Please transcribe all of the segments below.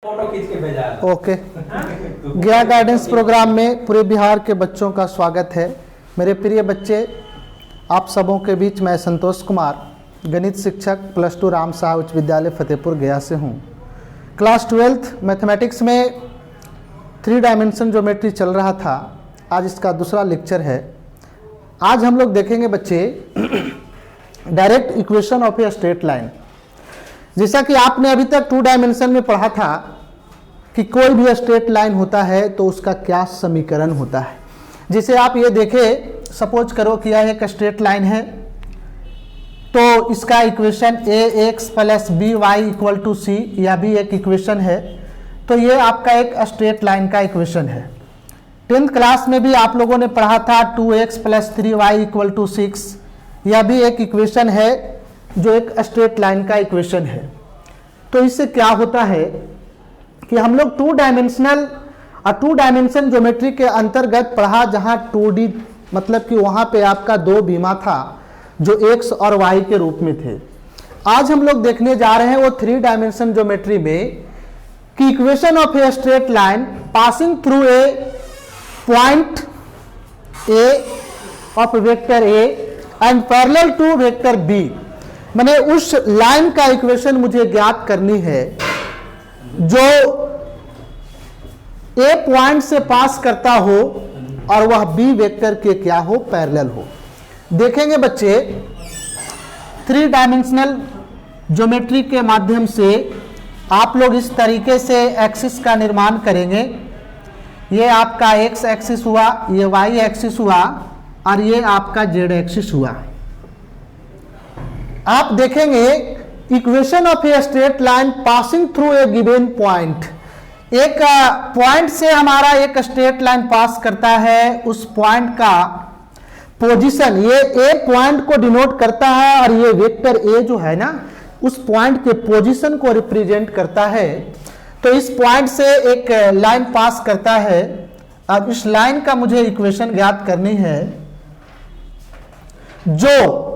Photo खींच के भेजा है। ओके। गया गाइडेंस प्रोग्राम में पूरे बिहार के बच्चों का स्वागत है। मेरे प्रिय बच्चे, आप सबों के बीच मैं संतोष कुमार, गणित शिक्षक +2 राम शाह उच्च विद्यालय फतेहपुर गया से हूँ। क्लास 12th मैथमेटिक्स में 3 डायमेंशन ज्योमेट्री चल रहा था। आज इसका दूसरा लेक्चर है। आज हम लोग देखेंगे बच्चे direct equation of a straight line. जैसा कि आपने अभी तक 2 डायमेंशन में पढ़ा था कि कोई भी स्ट्रेट लाइन होता है तो उसका क्या समीकरण होता है। जैसे आप ये देखें, सपोज करो कि यह एक स्ट्रेट लाइन है तो इसका इक्वेशन ax + by = c, यह भी एक इक्वेशन है। तो ये आपका एक स्ट्रेट लाइन का इक्वेशन है। 10th क्लास में भी आप लोगों ने पढ़ा था 2x + 3y = 6, यह भी एक इक्वेशन है जो एक स्ट्रेट लाइन का इक्वेशन है। तो इससे क्या होता है कि हम लोग 2 डायमेंशन ज्योमेट्री के अंतर्गत पढ़ा, जहां 2D मतलब कि वहां पे आपका 2 बीमा था जो x और y के रूप में थे। आज हम लोग देखने जा रहे हैं वो 3 डायमेंशन ज्योमेट्री में कि equation of a straight line passing through a point a of vector a and parallel to vector b, मैंने उस लाइन का इक्वेशन मुझे ज्ञात करनी है जो ए पॉइंट से पास करता हो और वह बी वेक्टर के क्या हो, पैरेलल हो। देखेंगे बच्चे 3 डायमेंशनल ज्योमेट्री के माध्यम से आप लोग इस तरीके से एक्सिस का निर्माण करेंगे। ये आपका x एक्सिस हुआ, ये y एक्सिस हुआ और ये आपका z एक्सिस हुआ। आप देखेंगे equation of a straight line passing through A given point. एक पॉइंट से हमारा एक स्ट्रेट लाइन पास करता है, उस पॉइंट का पोजीशन, ये ए पॉइंट को डिनोट करता है और ये वेक्टर ए जो है ना, उस पॉइंट के पोजीशन को रिप्रेजेंट करता है। तो इस पॉइंट से एक लाइन पास करता है। अब इस लाइन का मुझे इक्वेशन ज्ञात करनी है जो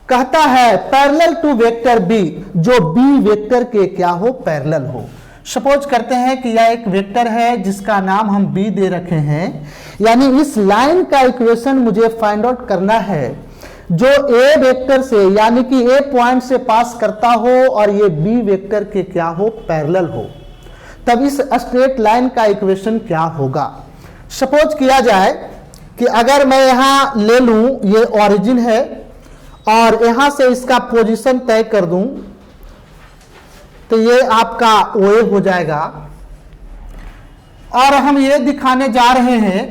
कहता है पैरेलल टू वेक्टर बी, जो बी वेक्टर के क्या हो, पैरेलल हो। सपोज करते हैं कि यह एक वेक्टर है जिसका नाम हम बी दे रखे हैं, यानी इस लाइन का इक्वेशन मुझे फाइंड आउट करना है जो ए वेक्टर से, यानी कि ए पॉइंट से पास करता हो और ये बी वेक्टर के क्या हो, पैरेलल हो। तब इस स्ट्रेट लाइन का इक्वेशन क्या होगा। सपोज किया जाए कि अगर मैं यहां ले लूं, ये ओरिजिन है और यहां से इसका पोजीशन तय कर दूं तो ये आपका OA हो जाएगा। और हम ये दिखाने जा रहे हैं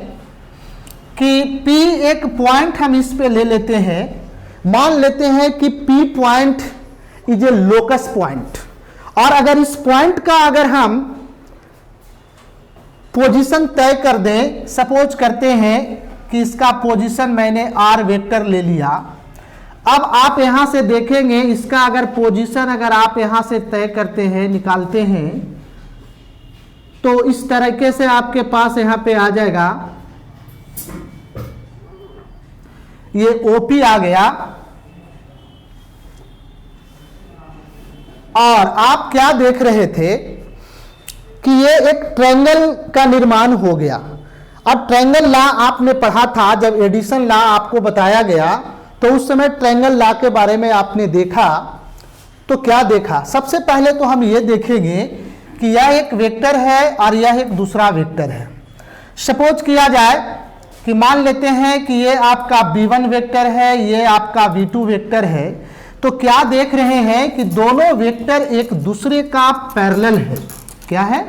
कि P एक पॉइंट हम इस पे ले लेते हैं। मान लेते हैं कि P point is a locus point, और अगर इस पॉइंट का अगर हम पोजीशन तय कर दें, सपोज करते हैं कि इसका पोजीशन मैंने R वेक्टर ले लिया। अब आप यहां से देखेंगे इसका अगर पोजीशन अगर आप यहां से तय करते हैं, निकालते हैं, तो इस तरीके से आपके पास यहां पे आ जाएगा, ये OP आ गया। और आप क्या देख रहे थे कि ये एक ट्रायंगल का निर्माण हो गया। अब ट्रायंगल लॉ आपने पढ़ा था, जब एडिशन लॉ आपको बताया गया तो उस समय ट्रायंगल लॉ के बारे में आपने देखा। तो क्या देखा, सबसे पहले तो हम ये देखेंगे कि यह एक वेक्टर है और यह एक दूसरा वेक्टर है। सपोज किया जाए कि मान लेते हैं कि ये आपका b1 वेक्टर है, ये आपका v2 वेक्टर है। तो क्या देख रहे हैं कि दोनों वेक्टर एक दूसरे का पैरेलल है। क्या है,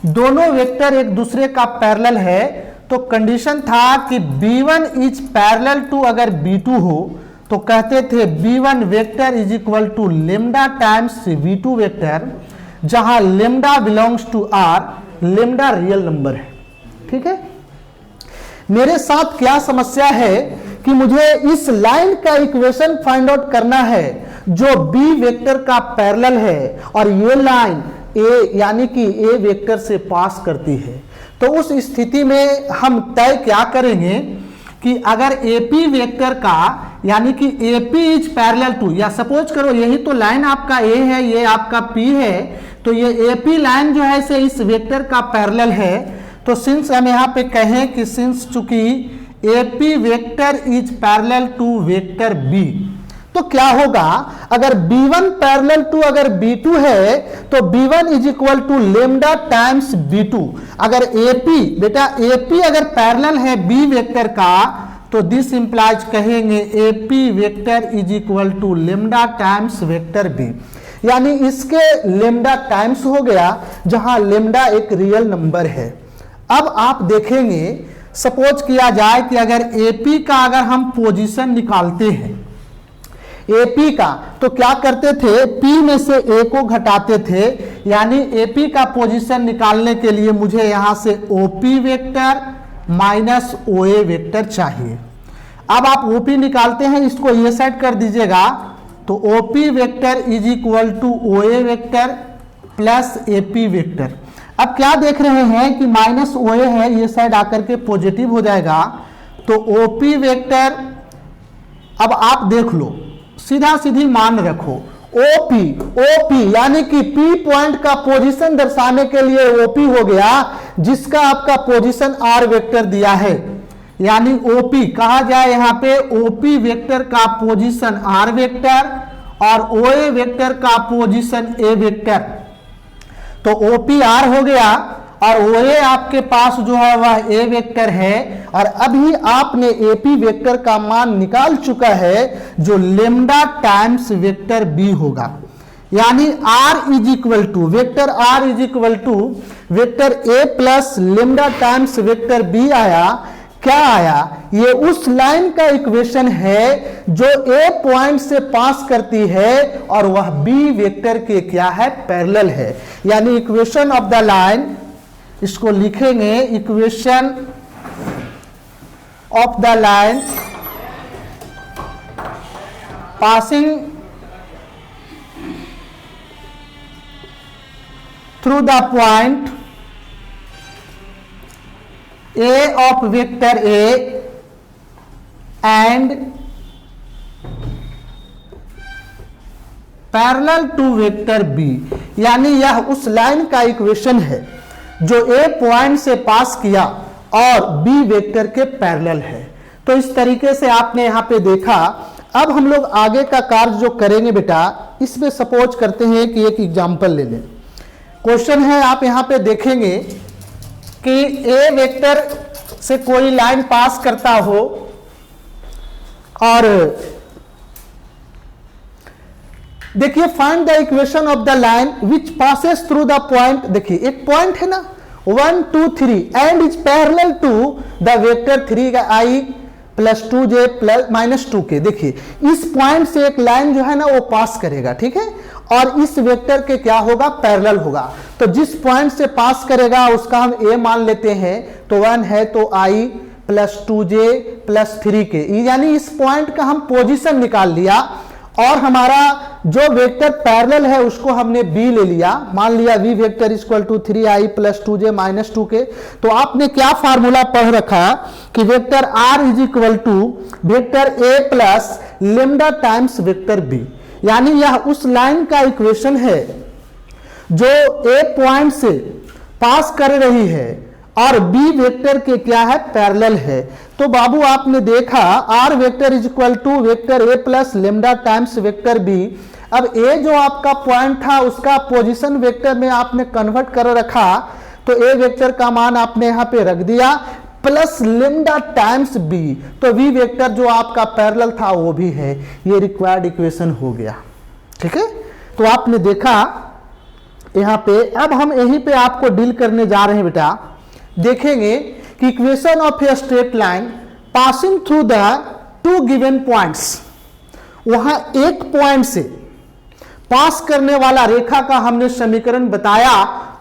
दोनों वेक्टर एक दूसरे का पैरेलल है। तो कंडीशन था कि b1 इज पैरेलल टू, अगर b2 हो तो कहते थे b1 vector is equal to lambda times v2 vector, जहां lambda belongs to r, lambda real number है। ठीक है, मेरे साथ क्या समस्या है कि मुझे इस लाइन का इक्वेशन फाइंड आउट करना है जो b वेक्टर का पैरेलल है और ये लाइन a यानी कि a वेक्टर से पास करती है। तो उस स्थिति में हम तय क्या करेंगे कि अगर AP वेक्टर का, यानी कि AP इज पैरेलल टू, या सपोज करो यही तो लाइन आपका A है, ये आपका P है, तो ये AP लाइन जो है से इस वेक्टर का पैरेलल है। तो सिंस हम यहाँ पे कहें कि सिंस चूंकि AP vector is parallel to vector B, तो क्या होगा, अगर B1 पैरेलल टू अगर B2 है तो B1 is equal to lambda times B2। अगर AP बेटा AP अगर पैरेलल है B वेक्टर का तो दिस इंप्लाइज कहेंगे AP vector is equal to lambda times vector B, यानी इसके लेमडा टाइम्स हो गया जहां लेमडा एक रियल नंबर है। अब आप देखेंगे सपोज किया जाए कि अगर AP का अगर हम पोजीशन निकालते हैं AP का, तो क्या करते थे, P में से A को घटाते थे, यानी AP का पोजीशन निकालने के लिए मुझे यहां से OP vector minus OA vector चाहिए। अब आप OP निकालते हैं, इसको ये साइड कर दीजिएगा, तो OP vector is equal to OA vector plus AP vector. अब क्या देख रहे हैं कि माइनस OA है, ये साइड आकर के पॉजिटिव हो जाएगा, तो OP वेक्टर, अब आप देख लो सीधा सीधी मान रखो, OP यानी कि P पॉइंट का पोजीशन दर्शाने के लिए OP हो गया, जिसका आपका पोजीशन R वेक्टर दिया है, यानी OP कहा जाए यहाँ पे OP वेक्टर का पोजीशन R वेक्टर और OA वेक्टर का पोजीशन A वेक्टर। तो OP R हो गया और OA आपके पास जो है वह A वेक्टर है, और अभी आपने AP वेक्टर का मान निकाल चुका है जो लेमडा टाइम्स वेक्टर B होगा, यानी R is equal to vector R is equal to vector A plus lambda times vector B आया। क्या आया, ये उस लाइन का इक्वेशन है जो A पॉइंट से पास करती है और वह B वेक्टर के क्या है, पैरेलल है, यानी इक्वेशन ऑफ द लाइन, इसको लिखेंगे equation of the line passing through the point A of vector A and parallel to vector B, यानी यह उस लाइन का इक्वेशन है जो A पॉइंट से पास किया और B वेक्टर के पैरेलल है। तो इस तरीके से आपने यहां पे देखा। अब हम लोग आगे का कार्य जो करेंगे बेटा, इसमें सपोज करते हैं कि एक एग्जांपल ले लें। क्वेश्चन है, आप यहां पे देखेंगे कि A वेक्टर से कोई लाइन पास करता हो और देखिए find the equation of the line which passes through the point. देखिए एक पॉइंट है ना 1 2 3 and is parallel to the vector 3i plus 2j plus minus 2k। देखिए इस पॉइंट से एक लाइन जो है ना वो पास करेगा, ठीक है, और इस वेक्टर के क्या होगा, पैरेलल होगा। तो जिस पॉइंट से पास करेगा उसका हम a मान लेते हैं, तो 1 है तो i plus 2j plus 3k, यानी इस पॉइंट का हम पोजीशन निकाल लिया और हमारा जो वेक्टर पैरेलल है उसको हमने b ले लिया, मान लिया v vector equal to 3i plus 2j minus 2k। तो आपने क्या फार्मूला पढ़ रखा कि vector r is equal to vector a plus lambda times vector b, यानी यह उस लाइन का इक्वेशन है जो a पॉइंट से पास कर रही है और b वेक्टर के क्या है, पैरेलल है। तो बाबू आपने देखा r vector is equal to vector a plus lambda times vector b। अब a जो आपका पॉइंट था उसका पोजीशन वेक्टर में आपने कन्वर्ट कर रखा, तो a वेक्टर का मान आपने यहां पे रख दिया प्लस लेमडा टाइम्स b, तो v वेक्टर जो आपका पैरेलल था वो भी है। ये रिक्वायर्ड इक्वेशन हो गया, ठीक है। तो आपने देखा यहां पे, अब हम यहीं पे आपको डील करने जा रहे हैं बेटा। देखेंगे कि equation of a straight line passing through the two given points, वहां एक पॉइंट से पास करने वाला रेखा का हमने समीकरण बताया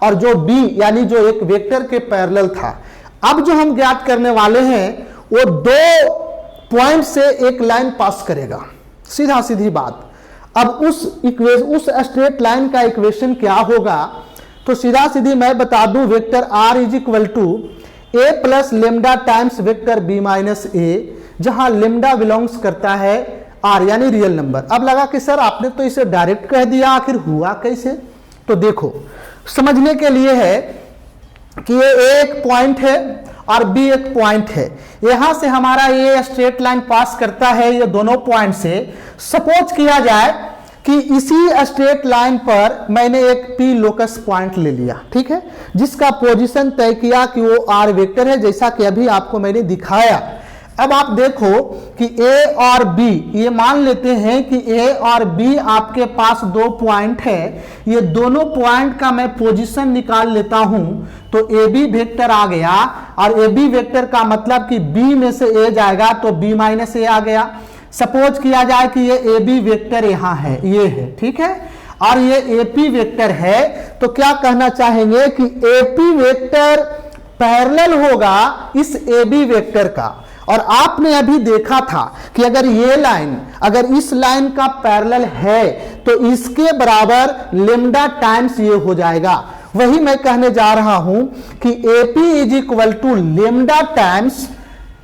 और जो b यानी जो एक वेक्टर के पैरेलल था। अब जो हम ज्ञात करने वाले हैं वो दो पॉइंट से एक लाइन पास करेगा, सीधा सीधी बात। अब उस स्ट्रेट लाइन का इक्वेशन क्या होगा, तो सीधा सीधी मैं बता दूं, vector r is equal to a plus lambda times vector b minus a, जहां लेमडा बिलोंग्स करता है r यानी रियल नंबर। अब लगा कि सर आपने तो इसे डायरेक्ट कह दिया, आखिर हुआ कैसे, तो देखो समझने के लिए है कि ये एक पॉइंट है और बी एक पॉइंट है, यहां से हमारा ये स्ट्रेट लाइन पास करता है ये दोनों पॉइंट से। सपोज किया जाए कि इसी स्ट्रेट लाइन पर मैंने एक पी लोकस पॉइंट ले लिया, ठीक है, जिसका पोजीशन तय किया कि वो आर वेक्टर है, जैसा कि अभी आपको मैंने दिखाया। अब आप देखो कि ए और बी, ये मान लेते हैं कि ए और बी आपके पास दो पॉइंट है, ये दोनों पॉइंट का मैं पोजीशन निकाल लेता हूं तो ए बी वेक्टर आ गया, और ए बी वेक्टर का मतलब कि बी में से ए जाएगा तो बी माइनस ए आ गया। सपोज किया जाए कि ये ए बी वेक्टर यहां है, ये है, ठीक है, और ये ए पी वेक्टर है, तो क्या कहना चाहेंगे कि ए पी वेक्टर पैरेलल होगा इस ए बी वेक्टर का। और आपने अभी देखा था कि अगर ये लाइन अगर इस लाइन का पैरेलल है तो इसके बराबर लेमडा टाइम्स ये हो जाएगा। वही मैं कहने जा रहा हूं कि AP is equal to lambda times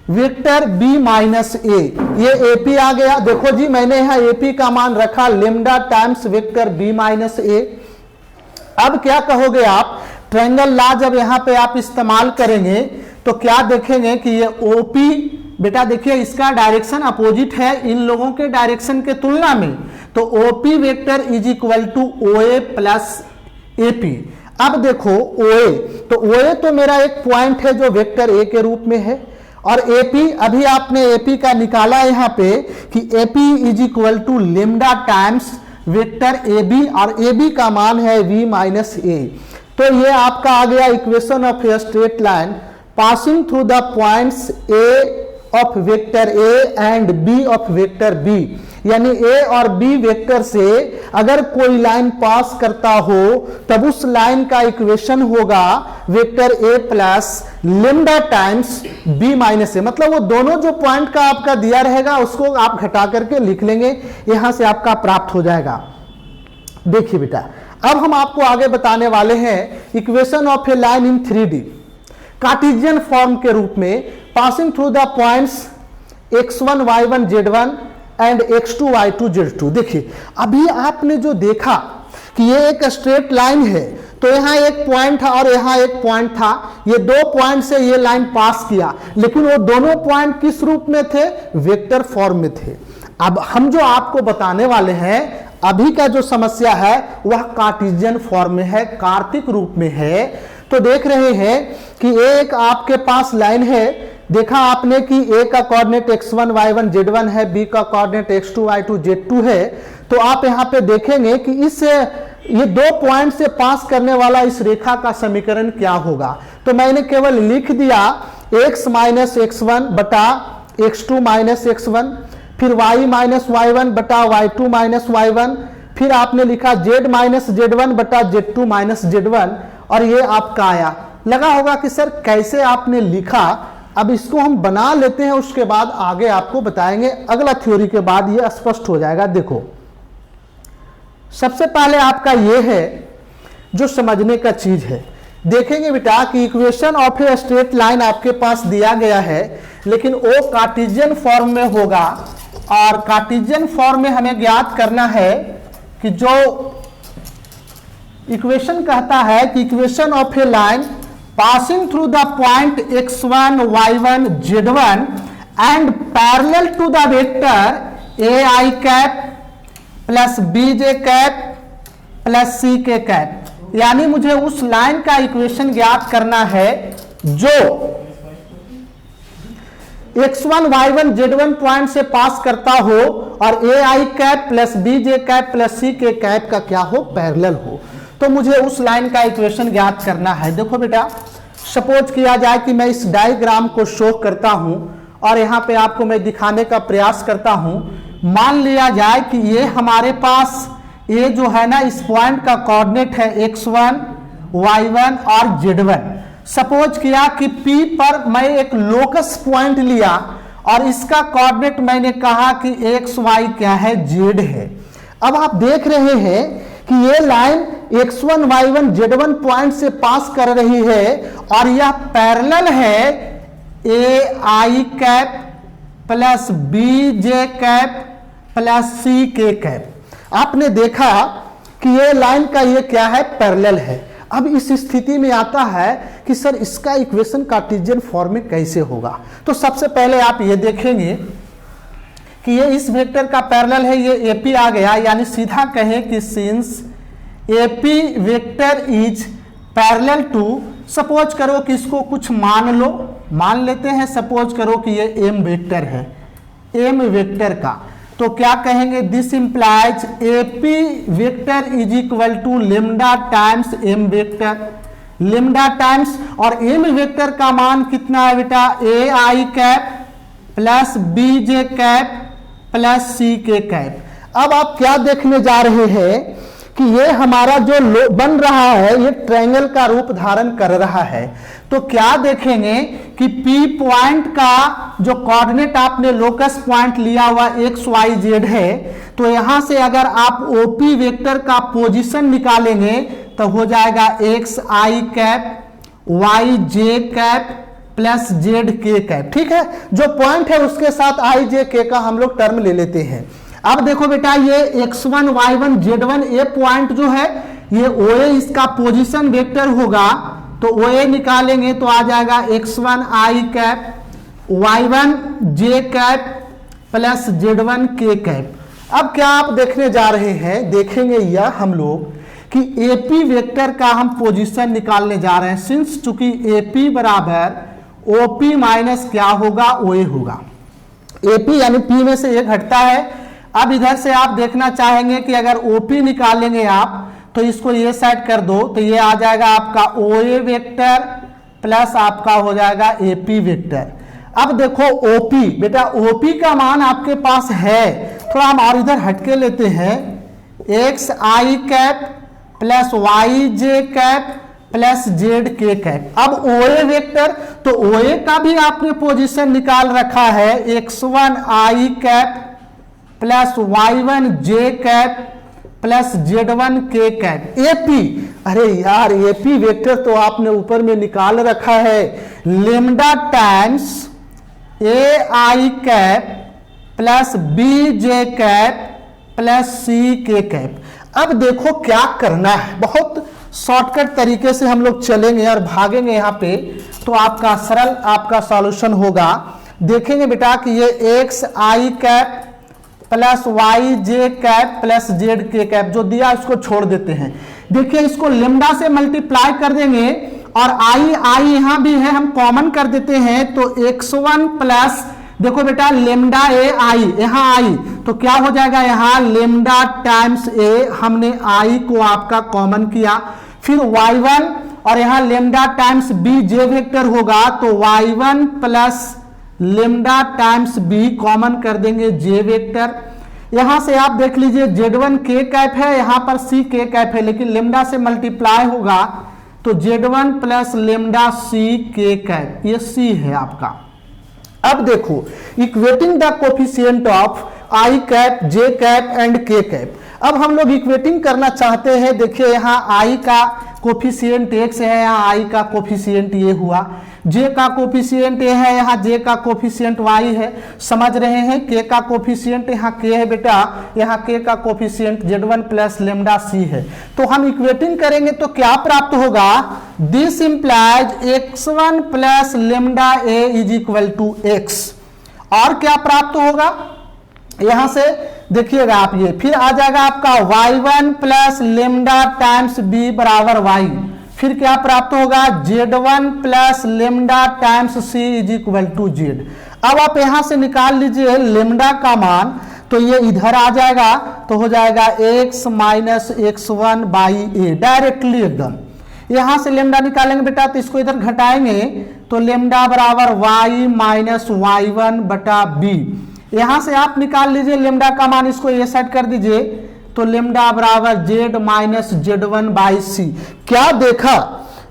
vector B minus A, ये AP आ गया। देखो जी मैंने यहां AP का मान रखा lambda times vector B minus A. अब क्या कहोगे आप, ट्रायंगल लॉ जब यहां पे आप इस्तेमाल करेंगे तो क्या देखेंगे कि ये OP, बेटा देखिए इसका डायरेक्शन अपोजिट है इन लोगों के डायरेक्शन के तुलना में, तो OP vector is equal to OA plus AP। अब देखो OA, तो OA तो मेरा एक पॉइंट है जो वेक्टर A के रूप में है, और AP अभी आपने AP का निकाला यहां पे कि AP is equal to lambda times vector AB, और AB का मान है V माइनस ए। तो ये आपका आ गया equation of a straight line passing through the points A of vector A and B of vector B, यानी A और B वेक्टर से अगर कोई लाइन पास करता हो तब उस लाइन का इक्वेशन होगा vector A plus lambda times B minus A. मतलब वो दोनों जो पॉइंट का आपका दिया रहेगा उसको आप घटा करके लिख लेंगे, यहां से आपका प्राप्त हो जाएगा। देखिए बेटा अब हम आपको आगे बताने वाले हैं equation of a line in 3D Cartesian form के रूप में, passing through the points x1 y1 z1 and x2 y2 z2। देखिए अभी आपने जो देखा कि ये एक स्ट्रेट लाइन है, तो यहां एक पॉइंट था और यहां एक पॉइंट था, ये दो पॉइंट से ये लाइन पास किया, लेकिन वो दोनों पॉइंट किस रूप में थे, वेक्टर फॉर्म में थे। अब हम जो आपको बताने वाले हैं अभी का जो समस्या है वह कार्टेशियन फॉर्म में है, कार्तिक रूप में है। तो देख रहे हैं कि एक आपके पास लाइन है, देखा आपने कि A का कोऑर्डिनेट x1 y1 z1 है, B का कोऑर्डिनेट x2 y2 z2 है। तो आप यहां पे देखेंगे कि ये दो पॉइंट से पास करने वाला इस रेखा का समीकरण क्या होगा। तो मैंने केवल लिख दिया x माइनस x1 बटा x2 माइनस x1, फिर y माइनस y1 बटा y2 माइनस y1, फिर आपने लिखा z माइनस z1 बटा z2 माइनस z1, और ये आपका आया। लगा होगा कि सर कैसे आपने लिखा, अब इसको हम बना लेते हैं, उसके बाद आगे आपको बताएंगे, अगला थ्योरी के बाद ये स्पष्ट हो जाएगा। देखो सबसे पहले आपका ये है जो समझने का चीज है, देखेंगे बेटा कि equation of a straight line आपके पास दिया गया है, लेकिन वो कार्टेशियन फॉर्म में होगा, और कार्टेशियन फॉर्म में हमें ज्ञात करना है कि जो इक्वेशन कहता है कि equation of a line passing through the point x1 y1 z1 and parallel to the vector ai cap plus bj cap plus ck cap, यानी मुझे उस लाइन का इक्वेशन ज्ञात करना है जो x1 y1 z1 पॉइंट से पास करता हो और ai cap plus bj cap plus ck cap का क्या हो, पैरेलल हो। तो मुझे उस लाइन का इक्वेशन ज्ञात करना है। देखो बेटा सपोज किया जाए कि मैं इस डायग्राम को शो करता हूं और यहां पे आपको मैं दिखाने का प्रयास करता हूं। मान लिया जाए कि ये हमारे पास ये जो है ना इस पॉइंट का कोऑर्डिनेट है x1 y1 और z1। सपोज किया कि P पर मैं एक लोकस पॉइंट लिया और इसका कोऑर्डिनेट मैंने कहा कि x y क्या है, z है। अब आप देख रहे हैं कि ये line x1 y1 z1 point से पास कर रही है और यह पैरेलल है ai cap plus bj cap plus ck cap. आपने देखा कि ये लाइन का ये क्या है, पैरेलल है। अब इस स्थिति में आता है कि सर इसका इक्वेशन कार्टेशियन फॉर्म में कैसे होगा। तो सबसे पहले आप ये देखेंगे कि ये इस वेक्टर का पैरेलल है, ये एपी आ गया, यानी सीधा कहें कि since AP vector is parallel to, suppose करो कि इसको कुछ मान लो, मान लेते हैं सपोज करो कि ये एम वेक्टर है, एम वेक्टर का, तो क्या कहेंगे, this implies AP vector is equal to lambda times M vector, lambda times, और एम वेक्टर का मान कितना है बेटा, A I cap plus B J cap plus C K cap. अब आप क्या देखने जा रहे हैं कि ये हमारा जो बन रहा है ये ट्रायंगल का रूप धारण कर रहा है। तो क्या देखेंगे कि P पॉइंट का जो कोऑर्डिनेट आपने लोकस पॉइंट लिया हुआ एक्स वाई जेड है, तो यहां से अगर आप OP वेक्टर का पोजीशन निकालेंगे तो हो जाएगा एक्स आई कैप वाई जे कैप प्लस जेड के कैप। ठीक है, जो पॉइंट है उसके साथ आई जे के का हम लोग टर्म ले लेते हैं। अब देखो बेटा ये x1 y1 z1 ए पॉइंट जो है ये OA इसका पोजीशन वेक्टर होगा, तो OA निकालेंगे तो आ जाएगा x1 i cap y1 j cap plus z1 k cap. अब क्या आप देखने जा रहे हैं, देखेंगे यह हम लोग कि AP वेक्टर का हम पोजीशन निकालने जा रहे हैं, सिंस चूंकि AP बराबर OP माइनस क्या होगा, OA होगा। AP यानी P में से एक घटता है। अब इधर से आप देखना चाहेंगे कि अगर OP निकालेंगे आप तो इसको ये साइड कर दो, तो ये आ जाएगा आपका OA वेक्टर प्लस आपका हो जाएगा AP वेक्टर। अब देखो OP, बेटा OP का मान आपके पास है, थोड़ा हम और इधर हटके लेते हैं, एक्स आई कैप प्लस वाई जे कैप प्लस जेड के कैप। अब OA वेक्टर, तो OA का भी आपने पोजीशन निकाल रखा है, x1 I cap plus y1 j cap plus z1 k cap. AP, अरे यार AP वेक्टर तो आपने ऊपर में निकाल रखा है, lambda times A I cap plus B J cap plus C K cap. अब देखो क्या करना है, बहुत शॉर्टकट तरीके से हम लोग चलेंगे और भागेंगे यहाँ पे, तो आपका सरल आपका सॉल्यूशन होगा। देखेंगे बेटा कि ये एक्स आई कैप प्लस वाई जे कैप प्लस जेड के कैप जो दिया इसको छोड़ देते हैं। देखिए इसको लेमडा से मल्टीप्लाई कर देंगे और आई आई यहां भी है, हम कॉमन कर देते हैं, तो x1 प्लस देखो बेटा लेमडा ए आई, यहां आई तो क्या हो जाएगा, यहां लेमडा टाइम्स ए, हमने आई को आपका कॉमन किया, फिर y1 और यहां lambda times B J vector होगा, तो y1 plus lambda times B common कर देंगे जे वेक्टर। यहां से आप देख लीजिए z1 के कैप है, यहां पर सी के कैप है, लेकिन लेमडा से मल्टीप्लाई होगा तो z1 प्लस लेमडा सी के कैप, ये सी है आपका। अब देखो equating the coefficient of I cap J cap and के कैप। अब हम लोग इक्वेटिंग करना चाहते हैं, देखिए यहाँ आई का कोफिशिएंट x है, यहाँ आई का कोफिशिएंट ये हुआ, जे का कोफिशिएंट ये है, यहाँ जे का कोफिशिएंट y है, समझ रहे हैं, के का कोफिशिएंट यहाँ k है बेटा, यहाँ k का कोफिशिएंट z1 प्लस लेमडा सी है। तो हम इक्वेटिंग करेंगे तो क्या प्राप्त होगा, this implies x1 plus lambda a is equal to x। और क्या प्राप्त होगा, यहां से देखिएगा आप, ये फिर आ जाएगा आपका y1 plus lambda times b बराबर y, फिर क्या प्राप्त होगा, z1 plus lambda times c is equal to z। अब आप यहां से निकाल लीजिए लेमडा का मान, तो ये इधर आ जाएगा, तो हो जाएगा x minus x1 by A, directly एकदम। यहां से लेमडा निकालेंगे बेटा तो इसको इधर घटाएंगे, तो लेमडा बराबर y माइनस y1 बटा b। यहां से आप निकाल लीजिए लेमडा का मान, इसको ये सेट कर दीजिए, तो लेमडा बराबर z माइनस z1 बाई सी। क्या देखा,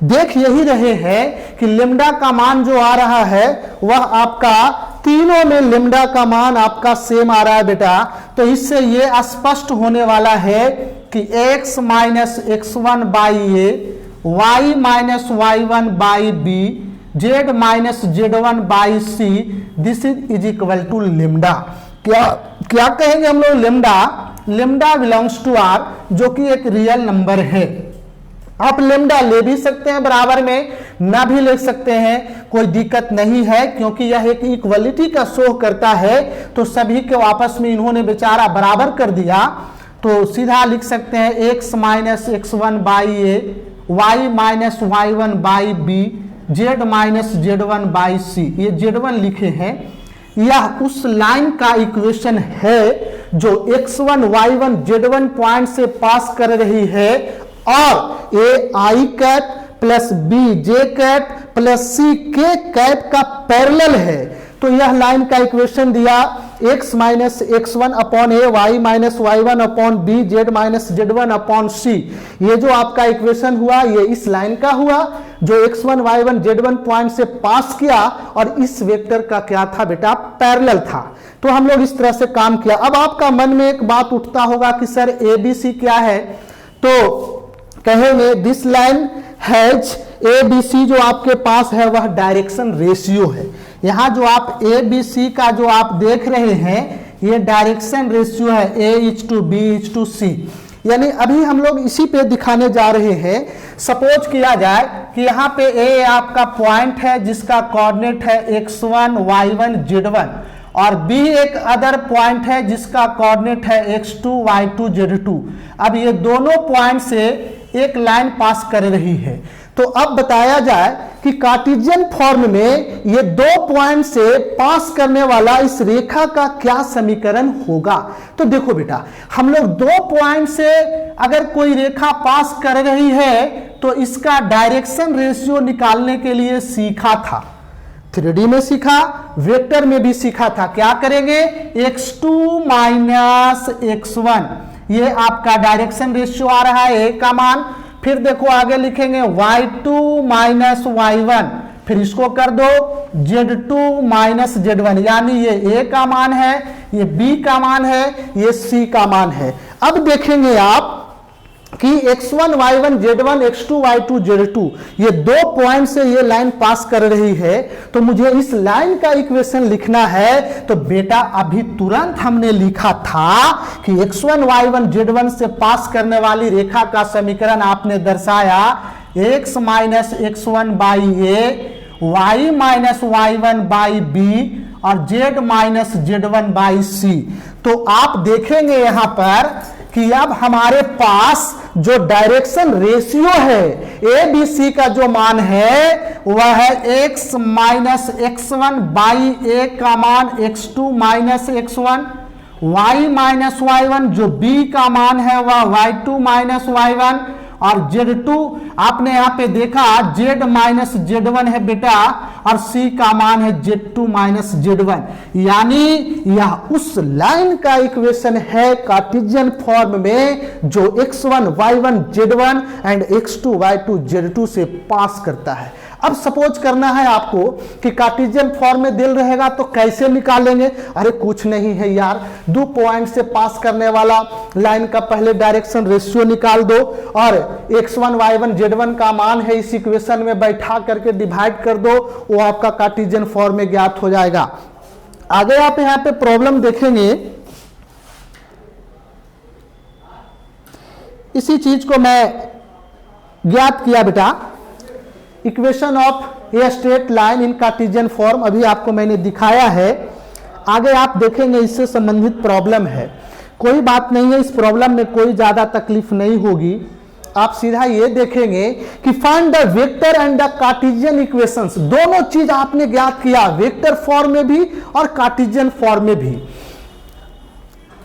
देख यही रहे हैं कि लेमडा का मान जो आ रहा है वह आपका तीनों में लेमडा का मान आपका सेम आ रहा है बेटा। तो इससे ये स्पष्ट होने वाला है कि x minus x1 by A, y minus y1 by B, z minus z1 by c, this is equal to lambda. क्या क्या कहेंगे हम लोग, lambda lambda belongs to R, जो कि एक रियल नंबर है। आप लेमडा ले भी सकते हैं बराबर में, ना भी ले सकते हैं, कोई दिक्कत नहीं है, क्योंकि यह एक इक्वलिटी का शो करता है। तो सभी के आपस में इन्होंने बेचारा बराबर कर दिया, तो सीधा लिख सकते हैं x minus x1 by A, y minus y1 by B, z minus z1 by C. ये z1 लिखे हैं, यह उस लाइन का इक्वेशन है जो x1 y1 z1 पॉइंट से पास कर रही है, और A I cap plus B J cap plus C K cap का पैरेलल है। तो यह लाइन का इक्वेशन दिया x minus x1 upon A, Y minus y1 upon B, Z minus z1 upon C. ये जो आपका इक्वेशन हुआ ये इस लाइन का हुआ जो x1 y1 z1 पॉइंट से पास किया, और इस वेक्टर का क्या था बेटा, पैरेलल था। तो हम लोग इस तरह से काम किया। अब आपका मन में एक बात उठता होगा कि सर ए बी सी क्या है, तो कहेंगे this line has a b c, जो आपके पास है वह डायरेक्शन रेशियो है। यहां जो आप ए बी सी का जो आप देख रहे हैं ये डायरेक्शन रेशियो है, A is to B is to C. यानी अभी हम लोग इसी पे दिखाने जा रहे हैं। सपोज किया जाए कि यहाँ पे ए आपका पॉइंट है जिसका कोऑर्डिनेट है x1 y1 z1, और बी एक अदर पॉइंट है जिसका कोऑर्डिनेट है x2 y2 z2। अब ये दोनों पॉइंट से एक लाइन पास कर रही है। तो अब बताया जाए कि कार्टेशियन फॉर्म में ये दो पॉइंट से पास करने वाला इस रेखा का क्या समीकरण होगा। तो देखो बेटा, हम लोग दो पॉइंट से अगर कोई रेखा पास कर रही है तो इसका डायरेक्शन रेशियो निकालने के लिए सीखा था, 3D में सीखा, वेक्टर में भी सीखा था। क्या करेंगे, x2 माइनस x1, ये आपका डायरेक्शन रेशियो आ रहा है a का मान। फिर देखो आगे लिखेंगे y2 माइनस y1, फिर इसको कर दो z2 माइनस z1, यानी ये a का मान है, ये b का मान है, ये c का मान है। अब देखेंगे आप कि x1 y1 z1 x2 y2 z2 ये दो पॉइंट से ये लाइन पास कर रही है, तो मुझे इस लाइन का इक्वेशन लिखना है। तो बेटा अभी तुरंत हमने लिखा था कि x1 y1 z1 से पास करने वाली रेखा का समीकरण आपने दर्शाया x minus x1 by A, y minus y1 by b, और z minus z1 by c. तो आप देखेंगे यहां पर कि अब हमारे पास जो डायरेक्शन रेशियो है ए बी सी का जो मान है वह है x माइनस x1 बाई ए का मान x2 minus x1, y minus y1 जो b का मान है वह y2 माइनस y1, और z2 आपने यहां पे देखा z माइनस z1 है बेटा, और c का मान है z2 माइनस z1। यानी यह उस लाइन का इक्वेशन है कार्टेशियन फॉर्म में जो x1 y1 z1 and x2 y2 z2 से पास करता है। अब सपोज करना है आपको कि कार्टेशियन फॉर्म में दिल रहेगा तो कैसे निकालेंगे। अरे कुछ नहीं है यार, दो पॉइंट से पास करने वाला लाइन का पहले डायरेक्शन रेशियो निकाल दो, और x1 y1 z1 का मान है इस इक्वेशन में बैठा करके डिवाइड कर दो, वो आपका कार्टेशियन फॉर्म में ज्ञात हो जाएगा। आगे आप यहाँ पे प्रॉब्लम देखेंगे, इसी चीज को मैं ज्ञात किया बेटा, equation of a straight line in Cartesian form अभी आपको मैंने दिखाया है। आगे आप देखेंगे इससे संबंधित प्रॉब्लम है, कोई बात नहीं है, इस प्रॉब्लम में कोई ज्यादा तकलीफ नहीं होगी। आप सीधा ये देखेंगे कि find the vector and the Cartesian equations, दोनों चीज आपने ज्ञात किया, वेक्टर फॉर्म में भी और कार्टेशियन फॉर्म में भी।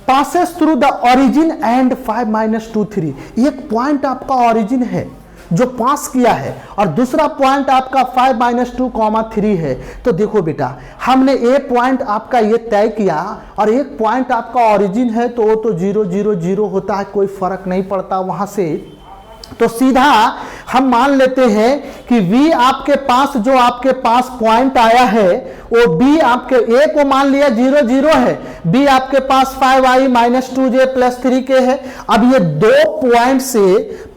Passes through the origin and 5 minus 2 3, एक पॉइंट आपका ओरिजिन है जो पास किया है, और दूसरा पॉइंट आपका 5 माइनस 2 3 है। तो देखो बेटा, हमने ए पॉइंट आपका ये तय किया और एक पॉइंट आपका ओरिजिन है, तो वो तो 0 0 0 होता है, कोई फर्क नहीं पड़ता वहां से। तो सीधा हम मान लेते हैं कि V आपके पास जो आपके पास पॉइंट आया है वो B आपके A को मान लिया 0 0 है, B आपके पास 5i minus 2j plus 3k है। अब ये दो पॉइंट से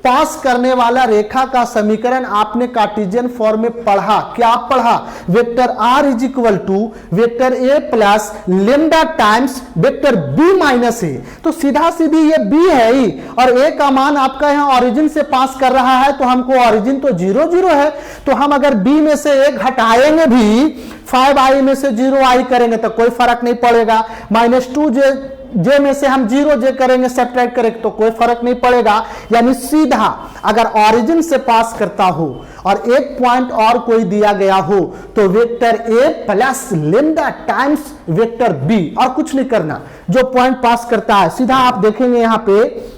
पास करने वाला रेखा का समीकरण आपने कार्टेशियन फॉर्म में पढ़ा। क्या पढ़ा? Vector R is equal to vector A plus lambda times vector B minus A. तो सीधा सीधी ये बी है ही, और ए का मान आपका यहां ओरिजिन से पास कर रहा है, तो हमको ओरिजिन तो 0 0 है, तो हम अगर बी में से एक हटाएंगे भी 5i में से 0i करेंगे तो कोई फर्क नहीं पड़ेगा। -2j जे में से हम 0j करेंगे सब्ट्रैक्ट करेंगे तो कोई फर्क नहीं पड़ेगा। यानी सीधा अगर ओरिजिन से पास करता हो और एक पॉइंट और कोई दिया गया हो तो वेक्टर ए plus lambda times vector b, और कुछ नहीं करना। जो पॉइंट पास करता है सीधा आप देखेंगे यहां पे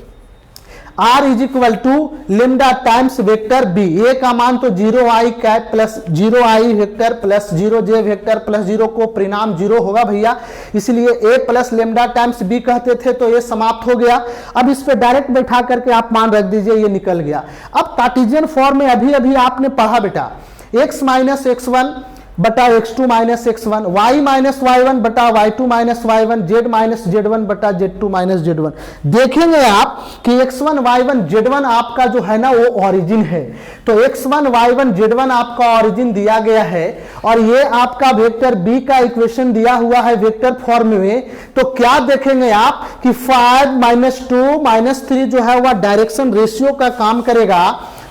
R is equal to lambda times vector B. A का मान तो 0i cap plus 0i vector plus 0j vector plus 0 को परिणाम 0 होगा भैया, इसलिए A plus lambda times B कहते थे तो ये समाप्त हो गया। अब इस पे डायरेक्ट बैठा करके आप मान रख दीजिए, ये निकल गया। अब कार्टेशियन फॉर्म में अभी अभी आपने पढ़ा बेटा x माइनस x1 बटा x2 minus x1, y minus y1 बटा y2 minus y1, z minus z1 बटा z2 माइनस z1। देखेंगे आप कि x1 y1 z1 आपका जो है ना वो ओरिजिन है, तो x1 y1 z1 आपका ओरिजिन दिया गया है, और ये आपका वेक्टर b का इक्वेशन दिया हुआ है वेक्टर फॉर्म में। तो क्या देखेंगे आप कि 5 माइनस 2 माइनस 3 जो है वह डायरेक्शन रेशियो का काम करेगा।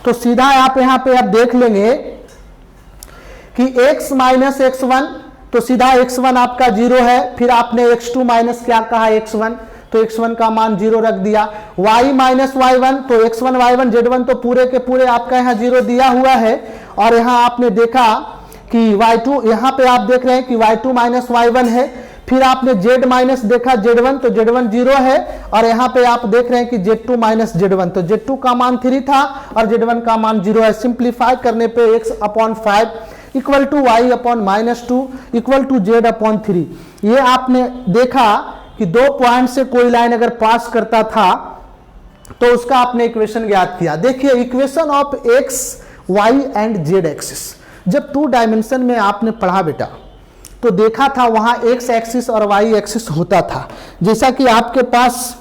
तो सीधा आप यहाँ पे आप देख लेंगे कि x माइनस x1, तो सीधा x1 आपका 0 है, फिर आपने x2 माइनस क्या कहा x1, तो x1 का मान 0 रख दिया। y माइनस y1, तो x1 y1 z1 तो पूरे के पूरे आपका यहाँ 0 दिया हुआ है, और यहाँ आपने देखा कि y2, यहाँ पे आप देख रहे हैं कि y2 माइनस y1 है, फिर आपने z माइनस देखा z1, तो z1 0 है, और यहाँ पे आप देख रहे हैं कि z2 माइनस z1, तो z2 का मान 3 था और z1 का मान 0 है। सिंप्लीफाई करने पे x upon 5 equal to y upon minus 2 equal to z upon 3। ये आपने देखा कि 2 पॉइंट से कोई लाइन अगर पास करता था तो उसका आपने इक्वेशन ज्ञात किया। देखिए equation of x y and z axis, जब 2 डायमेंशन में आपने पढ़ा बेटा तो देखा था वहां x एक्सिस और y एक्सिस होता था। जैसा कि आपके पास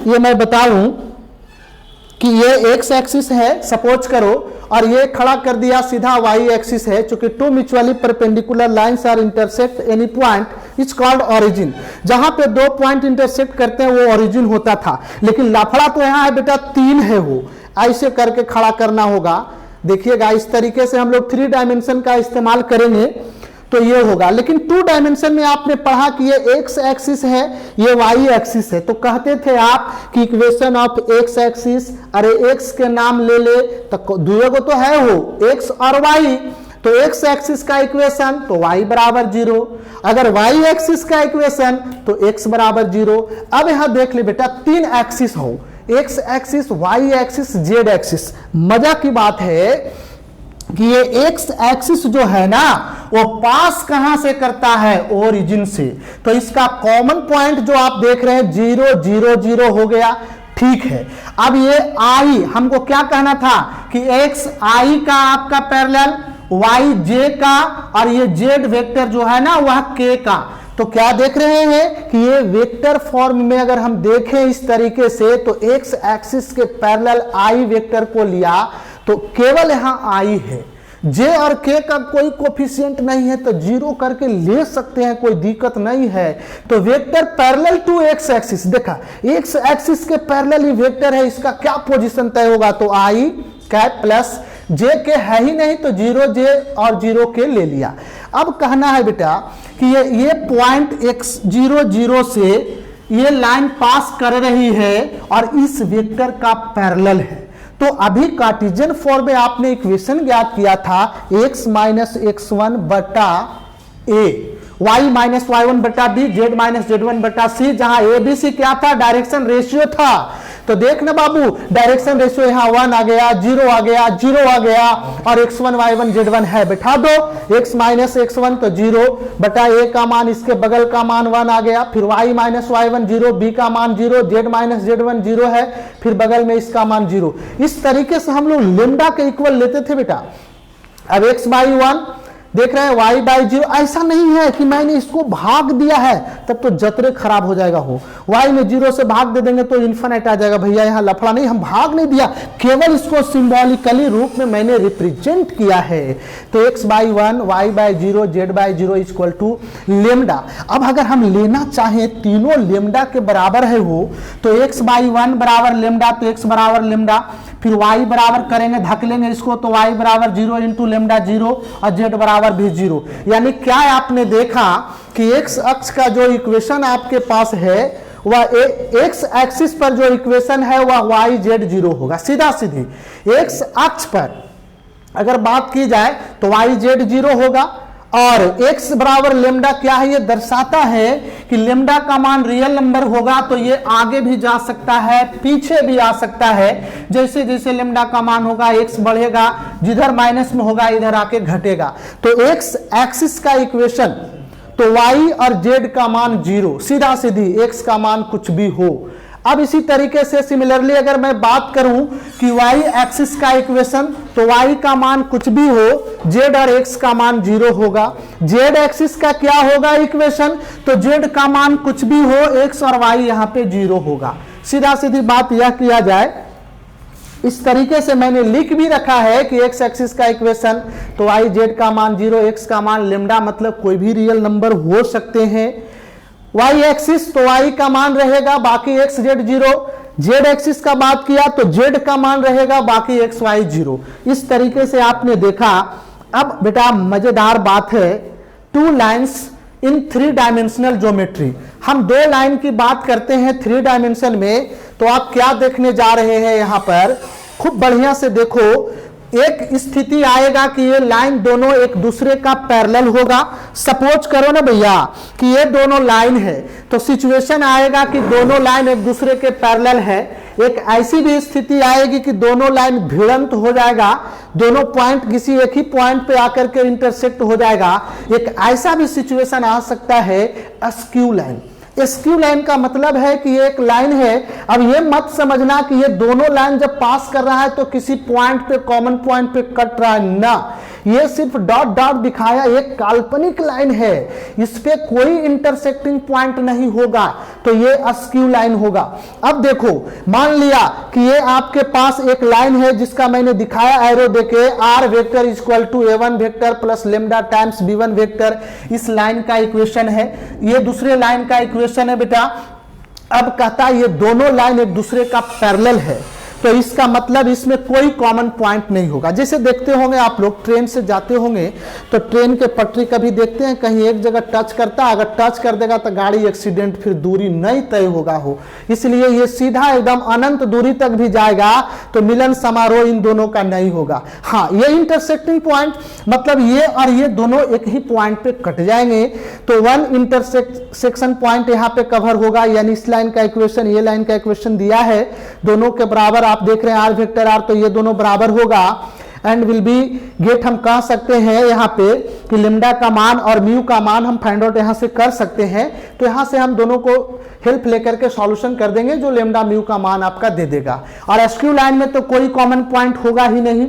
ये मैं बताऊं कि ये x एक्सिस है सपोज करो, और ये खड़ा कर दिया सीधा y एक्सिस है, चूंकि 2 mutually perpendicular lines are intersect any point is called origin. जहां पे 2 पॉइंट इंटरसेक्ट करते हैं वो ओरिजिन होता था, लेकिन लफड़ा तो यहाँ है बेटा 3 है, वो ऐसे करके खड़ा करना होगा। देखिएगा इस तरीके से हम लोग 3 डायमेंशन का इस्तेमाल करेंगे तो ये होगा, लेकिन 2 डायमेंशन में आपने पढ़ा कि ये x एक्सिस है, ये y एक्सिस है, तो कहते थे आप कि इक्वेशन ऑफ x एक्सिस, अरे x के नाम ले ले तो दुगो तो है वो x और y, तो x एक्सिस का इक्वेशन तो y बराबर 0, अगर y एक्सिस का इक्वेशन तो x बराबर 0। अब यहां देख ले बेटा 3 एक्सिस हो, x axis, y axis, z axis. मजा की बात है कि ये x एक्सिस जो है ना वो पास कहां से करता है? ओरिजिन से। तो इसका कॉमन पॉइंट जो आप देख रहे हैं 0 0 0 हो गया, ठीक है। अब ये i हमको क्या कहना था कि x i का आपका पैरेलल, y j का, और ये z वेक्टर जो है ना वह k का। तो क्या देख रहे हैं कि ये वेक्टर फॉर्म में अगर हम देखें इस तरीके से तो x एक्सिस के पैरेलल i वेक्टर को लिया तो केवल यहां i है, j और k का कोई कोफिशिएंट नहीं है, तो 0 करके ले सकते हैं, कोई दिक्कत नहीं है। तो vector parallel to x axis, देखा x एक्सिस के पैरेलल ही वेक्टर है, इसका क्या पोजीशन तय होगा? तो i कैप प्लस j के है ही नहीं, तो 0j और 0k ले लिया। अब कहना है बेटा कि ये पॉइंट x 0 0 से ये लाइन पास कर रही है और इस वेक्टर का पैरेलल है। तो अभी कार्टेशियन फॉर्म में आपने इक्वेशन ज्ञात किया था x माइनस x1 बटा a, y माइनस y1 बटा b, z माइनस z1 बटा c, जहां a b c क्या था? डायरेक्शन रेशियो था। तो देख ना बाबू, डायरेक्शन रेशियो यहाँ 1 आ गया, 0 आ गया, 0 आ गया, और x1 y1 z1 है, बैठा दो x माइनस x1 तो 0 बटा a का मान, इसके बगल का मान 1 आ गया, फिर y माइनस y1 0, b का मान 0, z माइनस z1 0 है, फिर बगल में इसका मान 0। इस तरीके से हम लोग लेमडा के इक्वल लेते थे बेटा। अब x बाई 1 देख रहे हैं y/0, ऐसा नहीं है कि मैंने इसको भाग दिया है, तब तो जतरे खराब हो जाएगा हो। y में 0 से भाग दे देंगे तो इन्फिनिट आ जाएगा, भैया यहाँ लफड़ा नहीं, हम भाग नहीं दिया, केवल इसको सिंबॉलिकली रूप में मैंने रिप्रेजेंट किया है। तो x/1 y/0 z/0 equal to lambda. अब अगर हम लेना चाहें तीनों लेमडा के बराबर है हो, तो x/1 बराबर लेमडा, तो x बराबर लेमडा, फिर y बराबर करेंगे, धक लेंगे इसको, तो y बराबर 0 इंटू लेमडा 0 और z बराबर भी 0। यानी क्या आपने देखा कि x अक्ष का जो इक्वेशन आपके पास है वह x एक्सिस पर जो इक्वेशन है वह y z 0 होगा, सीधा सीधी। x अक्ष पर अगर बात की जाए तो y z 0 होगा, और x बराबर लेमडा क्या है, ये दर्शाता है कि लेमडा का मान रियल नंबर होगा तो ये आगे भी जा सकता है, पीछे भी आ सकता है। जैसे जैसे लेमडा का मान होगा x बढ़ेगा, जिधर माइनस में होगा इधर आके घटेगा। तो x एक्सिस का इक्वेशन, तो y और z का मान 0, सीधा सीधी x का मान कुछ भी हो। अब इसी तरीके से सिमिलरली अगर मैं बात करूं कि y एक्सिस का इक्वेशन, तो y का मान कुछ भी हो, z और x का मान 0 होगा। z एक्सिस का क्या होगा इक्वेशन, तो z का मान कुछ भी हो, x और y यहाँ पे 0 होगा। सीधा सीधी बात यह किया जाए, इस तरीके से मैंने लिख भी रखा है कि x एक्सिस का इक्वेशन, तो y z का मान 0, x का मान लेमडा, मतलब कोई भी रियल नंबर हो सकते हैं। y एक्सिस तो y का मान रहेगा, बाकी x z 0। z एक्सिस का बात किया तो z का मान रहेगा, बाकी x y 0। इस तरीके से आपने देखा। अब बेटा मजेदार बात है, 2 लाइन्स इन 3 डायमेंशनल ज्योमेट्री। हम 2 लाइन की बात करते हैं 3 डायमेंशन में, तो आप क्या देखने जा रहे हैं यहाँ पर, खूब बढ़िया से देखो। एक स्थिति आएगा कि ये लाइन दोनों एक दूसरे का पैरेलल होगा। सपोज करो ना भैया कि ये दोनों लाइन है, तो सिचुएशन आएगा कि दोनों लाइन एक दूसरे के पैरेलल है। एक ऐसी भी स्थिति आएगी कि दोनों लाइन भिड़ंत हो जाएगा, दोनों पॉइंट किसी एक ही पॉइंट पे आकर के इंटरसेक्ट हो जाएगा। एक ऐसा भी सिचुएशन आ सकता है अस्क्यू लाइन। स्क्यू लाइन का मतलब है कि ये एक लाइन है, अब ये मत समझना कि ये दोनों लाइन जब पास कर रहा है तो किसी पॉइंट पे, कॉमन पॉइंट पे कट रहा है ना, ये सिर्फ डॉट डॉट दिखाया, एक काल्पनिक लाइन है, इस पे कोई इंटरसेक्टिंग पॉइंट नहीं होगा, तो ये अस्क्यू लाइन होगा। अब देखो, मान लिया कि ये आपके पास एक लाइन है जिसका मैंने दिखाया एरो देके, r vector equal to a1 vector plus lambda times b1 vector, इस लाइन का इक्वेशन है। ये दूसरे लाइन का इक्वेशन है बेटा। अब कहता है ये दोनों लाइन एक दूसरे का पैरेलल है, तो इसका मतलब इसमें कोई कॉमन पॉइंट नहीं होगा। जैसे देखते होंगे आप लोग ट्रेन से जाते होंगे तो ट्रेन के पटरी कभी देखते हैं कहीं एक जगह टच करता, अगर टच कर देगा तो गाड़ी एक्सीडेंट, फिर दूरी नहीं तय होगा हो, इसलिए ये सीधा एकदम अनंत दूरी तक भी जाएगा तो मिलन समारोह इन दोनों का नहीं होगा। हाँ, ये इंटरसेक्टिंग पॉइंट मतलब ये और ये दोनों एक ही पॉइंट पे कट जाएंगे, तो 1 इंटरसेक्शन पॉइंट यहाँ पे कवर होगा। यानी इस लाइन का इक्वेशन, ये लाइन का इक्वेशन दिया है, दोनों के बराबर आप देख रहे हैं r वेक्टर r, तो ये दोनों बराबर होगा एंड विल बी गेट। हम कह सकते हैं यहाँ पे कि लेमडा का मान और म्यू का मान हम फाइंड आउट यहाँ से कर सकते हैं, तो यहाँ से हम दोनों को हेल्प लेकर के सॉल्यूशन कर देंगे जो लेमडा म्यू का मान आपका दे देगा। और एसक्यू लाइन में तो कोई कॉमन पॉइंट होगा ही नहीं।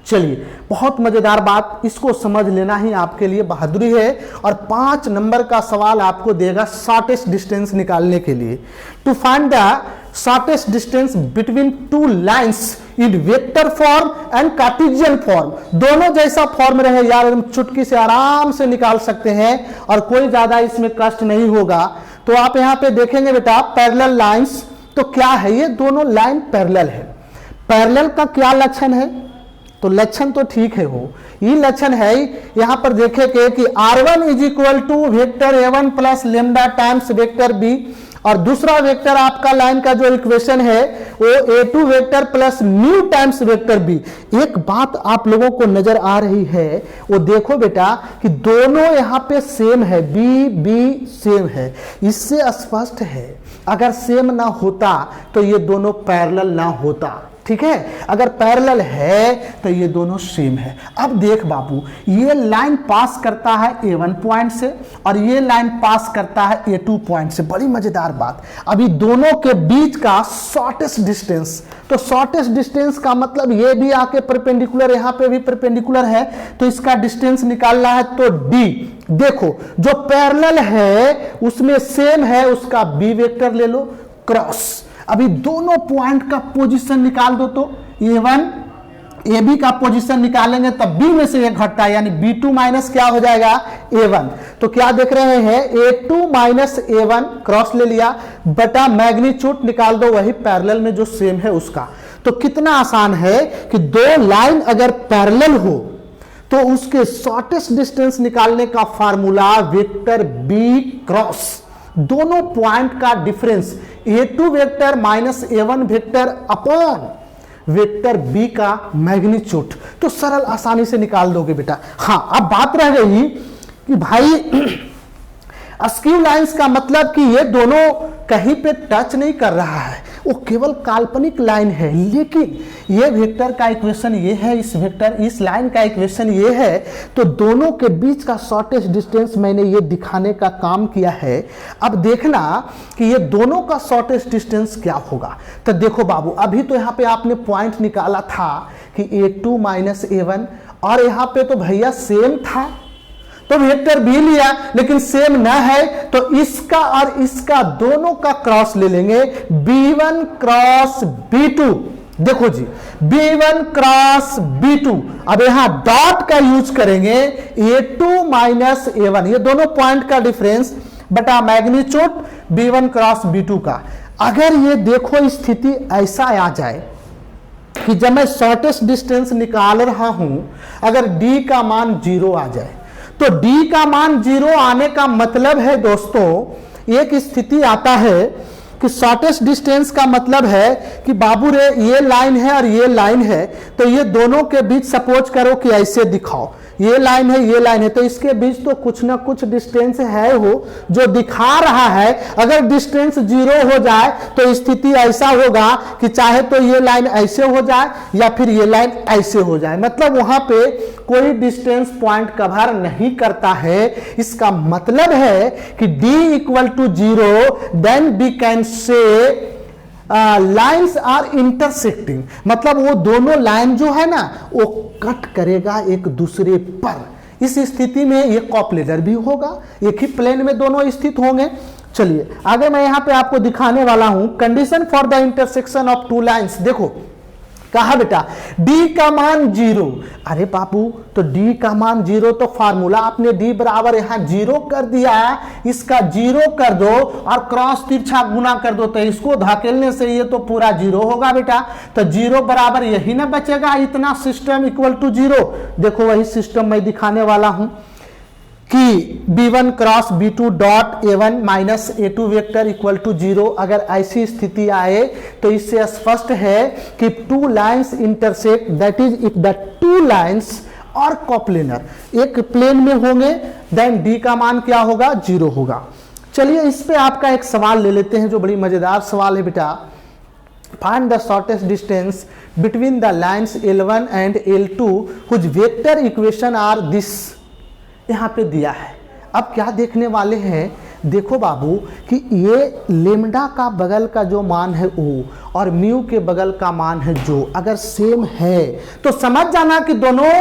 चलिए, बहुत मजेदार बात, इसको समझ लेना ही आपके लिए बहादुरी है। और 5 नंबर का सवाल आपको देगा शॉर्टेस्ट डिस्टेंस निकालने के लिए। To find the shortest distance between 2 lines in vector form and Cartesian form, दोनों जैसा फॉर्म रहे यार, एकदम चुटकी से आराम से निकाल सकते हैं और कोई ज्यादा इसमें कष्ट नहीं होगा। तो आप यहाँ पे देखेंगे बेटा पैरेलल लाइंस, तो क्या है, ये दोनों लाइन पैरेलल है। पैरेलल का क्या लक्षण है, तो लक्षण तो ठीक है हो, ये लक्षण है यहां पर देखेंगे कि r1 is equal to vector a1 plus lambda times vector b, और दूसरा वेक्टर आपका लाइन का जो इक्वेशन है वो a2 vector plus mu times vector b। एक बात आप लोगों को नजर आ रही है, वो देखो बेटा कि दोनों यहां पे सेम है, b सेम है, इससे स्पष्ट है अगर सेम ना होता तो ये दोनों पैरेलल ना होता। ठीक है, अगर पैरेलल है तो ये दोनों सेम है। अब देख बाबू, ये लाइन पास करता है A1 पॉइंट से और ये लाइन पास करता है A2 पॉइंट से। बड़ी मजेदार बात, अभी दोनों के बीच का शॉर्टेस्ट डिस्टेंस, तो शॉर्टेस्ट डिस्टेंस का मतलब ये भी आके परपेंडिकुलर, यहां पे भी परपेंडिकुलर है, तो इसका डिस्टेंस निकालना है तो D। देखो जो पैरेलल है उसमें सेम है, उसका B वेक्टर ले लो क्रॉस। अभी दोनों पॉइंट का पोजीशन निकाल दो, तो A1 AB का पोजीशन निकालेंगे तब B में से एक घटता है, यानी B2 माइनस क्या हो जाएगा A1। तो क्या देख रहे हैं, A2 माइनस A1 क्रॉस ले लिया बटा मैग्नीट्यूड निकाल दो वही पैरेलल में जो सेम है उसका। तो कितना आसान है कि दो लाइन अगर पैरेलल हो तो उसके शॉर्टेस्ट डिस्टेंस निकालने का फार्मूला वेक्टर B क्रॉस दोनों पॉइंट का difference A2 vector minus A1 vector upon vector B का मैग्नीट्यूड। तो सरल आसानी से निकाल दोगे बेटा। हाँ, अब बात रह गई कि भाई अस्क्यू लाइंस का मतलब कि ये दोनों कहीं पे टच नहीं कर रहा है, वो केवल काल्पनिक लाइन है, लेकिन ये वेक्टर का इक्वेशन ये है, इस लाइन का इक्वेशन ये है, तो दोनों के बीच का शॉर्टेस्ट डिस्टेंस मैंने ये दिखाने का काम किया है। अब देखना कि ये दोनों का शॉर्टेस्ट डिस्टेंस क्या होगा। तो देखो बाबू, अभी तो यहाँ पे आपने पॉइंट निकाला था कि A2 माइनस A1 और यहाँ पे तो भैया सेम था तो वेक्टर B लिया, लेकिन सेम ना है तो इसका और इसका दोनों का क्रॉस ले लेंगे, B1 क्रॉस B2। देखो जी, B1 क्रॉस B2। अब यहां डॉट का यूज करेंगे, A2 माइनस A1, ये दोनों पॉइंट का डिफरेंस बटा मैग्नीट्यूड B1 क्रॉस B2 का। अगर ये देखो स्थिति ऐसा आ जाए कि जब मैं शॉर्टेस्ट डिस्टेंस निकाल रहा हूं, अगर D का मान 0 आ जाए, तो D का मान 0 आने का मतलब है दोस्तों, एक स्थिति आता है कि शॉर्टेस्ट डिस्टेंस का मतलब है कि बाबू रे ये लाइन है और ये लाइन है, तो ये दोनों के बीच सपोज करो कि ऐसे दिखाओ, ये लाइन है ये लाइन है, तो इसके बीच तो कुछ ना कुछ डिस्टेंस है हो जो दिखा रहा है। अगर डिस्टेंस 0 हो जाए तो स्थिति ऐसा होगा कि चाहे तो ये लाइन ऐसे हो जाए या फिर ये लाइन ऐसे हो जाए, मतलब वहां पे कोई डिस्टेंस पॉइंट कवर नहीं करता है। इसका मतलब है कि D equal to 0, then we can say lines are intersecting, मतलब वो दोनों लाइन जो है ना वो कट करेगा एक दूसरे पर। इस स्थिति में ये कॉप्लेनर भी होगा, एक ही प्लेन में दोनों स्थित होंगे। चलिए आगे मैं यहां पे आपको दिखाने वाला हूं condition for the intersection of two lines. देखो कहा बेटा D का मान 0, अरे बाबू तो D का मान 0 तो फार्मूला आपने D बराबर यहां 0 कर दिया है, इसका 0 कर दो और क्रॉस तिरछा गुना कर दो, तो इसको धकेलने से ये तो पूरा 0 होगा बेटा। तो 0 बराबर यही ना बचेगा, इतना सिस्टम इक्वल टू 0। देखो वही सिस्टम मैं दिखाने वाला हूं कि B1 cross B2 dot A1 minus A2 vector equal to 0। अगर ऐसी स्थिति आए तो इससे स्पष्ट है कि two lines intersect, that is if the two lines और कॉप्लेनर एक प्लेन में होंगे, देन D का मान क्या होगा 0 होगा। चलिए इस पे आपका एक सवाल ले लेते हैं जो बड़ी मजेदार सवाल है बेटा। Find the shortest distance between the lines L1 and L2 which vector equation are this, यहां पे दिया है। अब क्या देखने वाले हैं, देखो बाबू कि ये लेमडा का बगल का जो मान है O और म्यू के बगल का मान है जो, अगर सेम है तो समझ जाना कि दोनों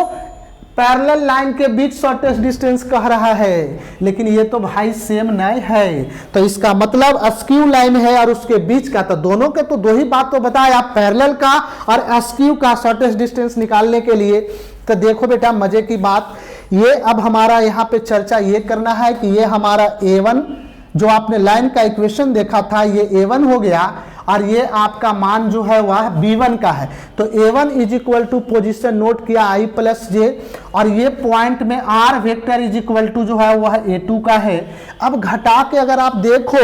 पैरेलल लाइन के बीच शॉर्टेस्ट डिस्टेंस कह रहा है, लेकिन ये तो भाई सेम नहीं है, तो इसका मतलब अस्क्यू लाइन है और उसके बीच का, तो दोनों के तो दो ही बात तो बताया, पैरेलल का और अस्क्यू का शॉर्टेस्ट डिस्टेंस निकालने के लिए। तो देखो बेटा मजे की बात, ये अब हमारा यहाँ पे चर्चा ये करना है कि ये हमारा A1 जो आपने लाइन का इक्वेशन देखा था ये A1 हो गया और ये आपका मान जो है वह B1 का है। तो A1 is equal to position note किया I प्लस जे, और ये पॉइंट में R vector is equal to जो है वह A2 का है। अब घटा के अगर आप देखो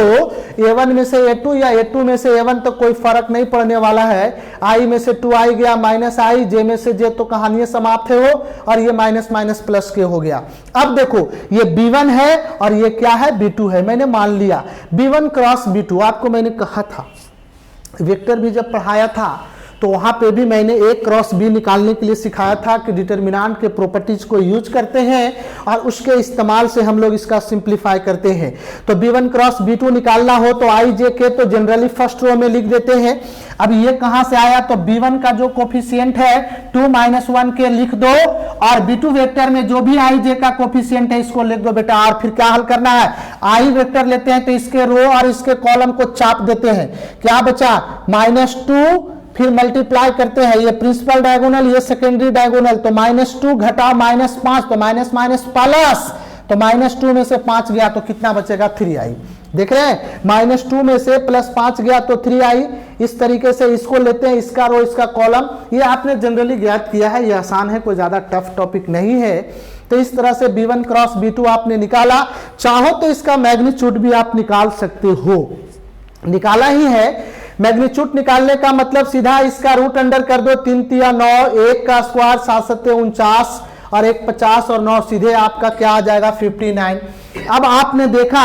A1 में से A2 या A2 में से A1 तो कोई फर्क नहीं पड़ने वाला है, I में से 2I गया माइनस I, J में से J तो कहानी समाप्त है हो, और ये माइनस माइनस प्लस के हो गया। अब देखो ये B1 है और ये क्या है B2 है, मैंने मान लिया B1 क्रॉस B2। आपको मैंने कहा था वेक्टर भी जब पढ़ाया था तो वहां पे भी मैंने ए क्रॉस बी निकालने के लिए सिखाया था कि डिटर्मिनेंट के प्रॉपर्टीज को यूज करते हैं और उसके इस्तेमाल से हम लोग इसका सिंप्लीफाई करते हैं। तो b1 क्रॉस b2 निकालना हो तो i j k तो जनरली फर्स्ट रो में लिख देते हैं। अब ये कहां से आया, तो b1 का जो कोफिशिएंट है 2 - 1 के लिख दो और b2 वेक्टर में जो भी i j का कोफिशिएंट है इसको लिख दो बेटा। और फिर क्या हल करना है, i वेक्टर लेते हैं तो इसके रो और इसके कॉलम को चाप देते हैं, क्या बचा -2, फिर मल्टीप्लाई करते हैं, ये प्रिंसिपल डायगोनल ये सेकेंडरी डायगोनल, तो -2 घटाओ -5 तो माइनस माइनस प्लस, तो -2 में से 5 गया तो कितना बचेगा 3i। देख रहे हैं, -2 में से +5 गया तो 3i। इस तरीके से इसको लेते हैं, इसका रो इसका कॉलम, ये आपने जनरली ज्ञात किया है, ये आसान है, कोई ज्यादा टफ टॉपिक नहीं है। तो इस तरह से b1 क्रॉस b2 आपने निकाला, चाहो तो इसका मैग्नीट्यूड भी आप निकाल सकते हो, निकाला ही है। मैग्नीट्यूड निकालने का मतलब सीधा इसका रूट अंडर कर दो, 3 तिया 9, 1 का स्क्वायर 7 7 49 और 1 50 और 9 सीधे आपका क्या आ जाएगा 59। अब आपने देखा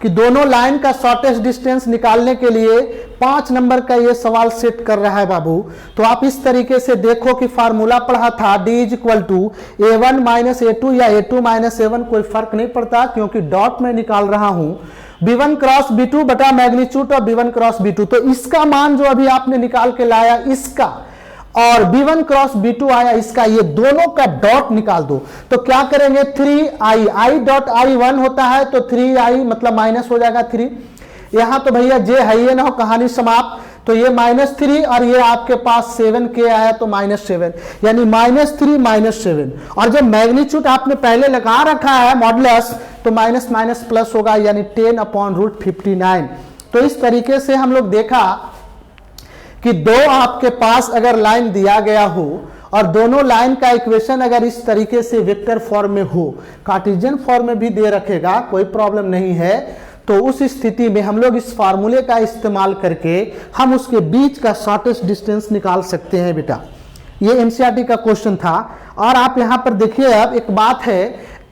कि दोनों लाइन का शॉर्टेस्ट डिस्टेंस निकालने के लिए 5 नंबर का ये सवाल सेट कर रहा है बाबू। तो आप इस तरीके से देखो कि फार्मूला पढ़ा था d = a1 - a2 या a2 - a1, कोई फर्क नहीं पड़ता क्योंकि डॉट में निकाल रहा हूं। b1 क्रॉस b2 बटा मैग्नीट्यूड और b1 क्रॉस b2, तो इसका मान जो अभी आपने निकाल के लाया इसका और b1 क्रॉस b2 आया इसका, ये दोनों का डॉट निकाल दो। तो क्या करेंगे 3i, i डॉट i 1 होता है तो 3i मतलब माइनस हो जाएगा 3। यहां तो भैया जे है ये ना हो, कहानी समाप्त। तो ये -3 और ये आपके पास 7k आया तो -7, यानी -3 -7। और जब मैग्नीट्यूड आपने पहले लगा रखा है मॉडुलस तो माइनस माइनस प्लस होगा, यानी 10/√59। तो इस तरीके से हम लोग देखा कि दो आपके पास अगर लाइन दिया गया हो और दोनों लाइन का इक्वेशन अगर इस तरीके से वेक्टर फॉर्म में हो, कार्टेशियन फॉर्म में भी दे रखेगा, कोई प्रॉब्लम नहीं है, तो उस स्थिति में हम लोग इस फार्मूले का इस्तेमाल करके हम उसके बीच का शॉर्टेस्ट डिस्टेंस निकाल सकते हैं बेटा। ये एनसीईआरटी का क्वेश्चन था। और आप यहां पर देखिए, अब एक बात है,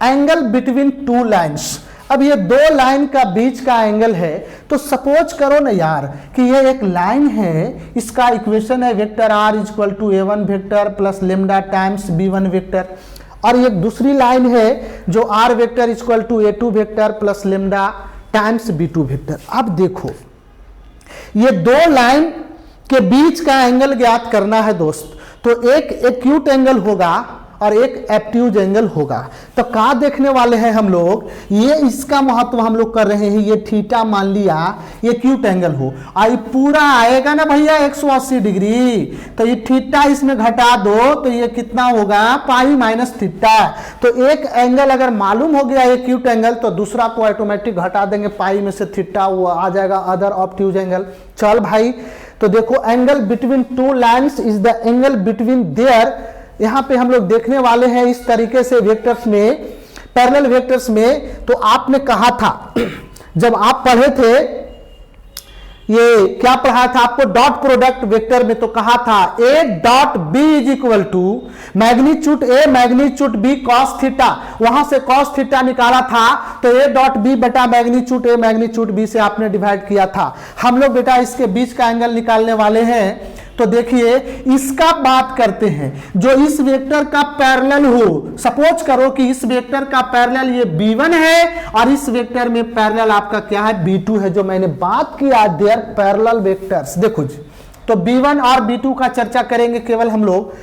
एंगल बिटवीन टू लाइन्स। अब ये दो लाइन का बीच का एंगल है, तो सपोज करो ना यार कि ये एक लाइन है, इसका इक्वेशन है vector r = a1 vector plus lambda times b1 vector, और एक दूसरी लाइन है जो r vector = a2 vector plus lambda times b2 vector. अब देखो ये दो लाइन के बीच का एंगल ज्ञात करना है दोस्त, तो एक एक्यूट एंगल होगा और एक एब्ट्यूज एंगल होगा। तो क्या देखने वाले हैं हम लोग, ये इसका महत्व हम लोग कर रहे हैं, ये थीटा मान लिया ये एक्यूट एंगल हो, आई पूरा आएगा ना भैया 180 डिग्री, तो ये थीटा इसमें घटा दो तो ये कितना होगा पाई माइनस थीटा। तो एक एंगल अगर मालूम हो गया एक्यूट एंगल तो दूसरा को ऑटोमेटिक घटा देंगे, पाई में से थीटा वो आ जाएगा अदर ऑब्ट्यूज एंगल। चल भाई, तो देखो angle between two lines is the angle between their. यहां पे हम लोग देखने वाले हैं इस तरीके से वेक्टर्स में, पैरेलल वेक्टर्स में। तो आपने कहा था जब आप पढ़े थे, ये क्या पढ़ा था आपको डॉट प्रोडक्ट वेक्टर में, तो कहा था a dot b = magnitude a magnitude b cos theta, वहां से cos थीटा निकाला था तो a डॉट b बटा मैग्नीट्यूड a मैग्नीट्यूड b से आपने डिवाइड किया था। हम लोग बेटा इसके बीच का एंगल निकालने वाले हैं। तो देखिए इसका बात करते हैं जो इस वेक्टर का पैरेलल हो। सपोज करो कि इस वेक्टर का पैरेलल ये b1 है और इस वेक्टर में पैरेलल आपका क्या है b2 है, जो मैंने बात किया देयर पैरेलल वेक्टर्स। देखो जी, तो b1 और b2 का चर्चा करेंगे केवल हम लोग।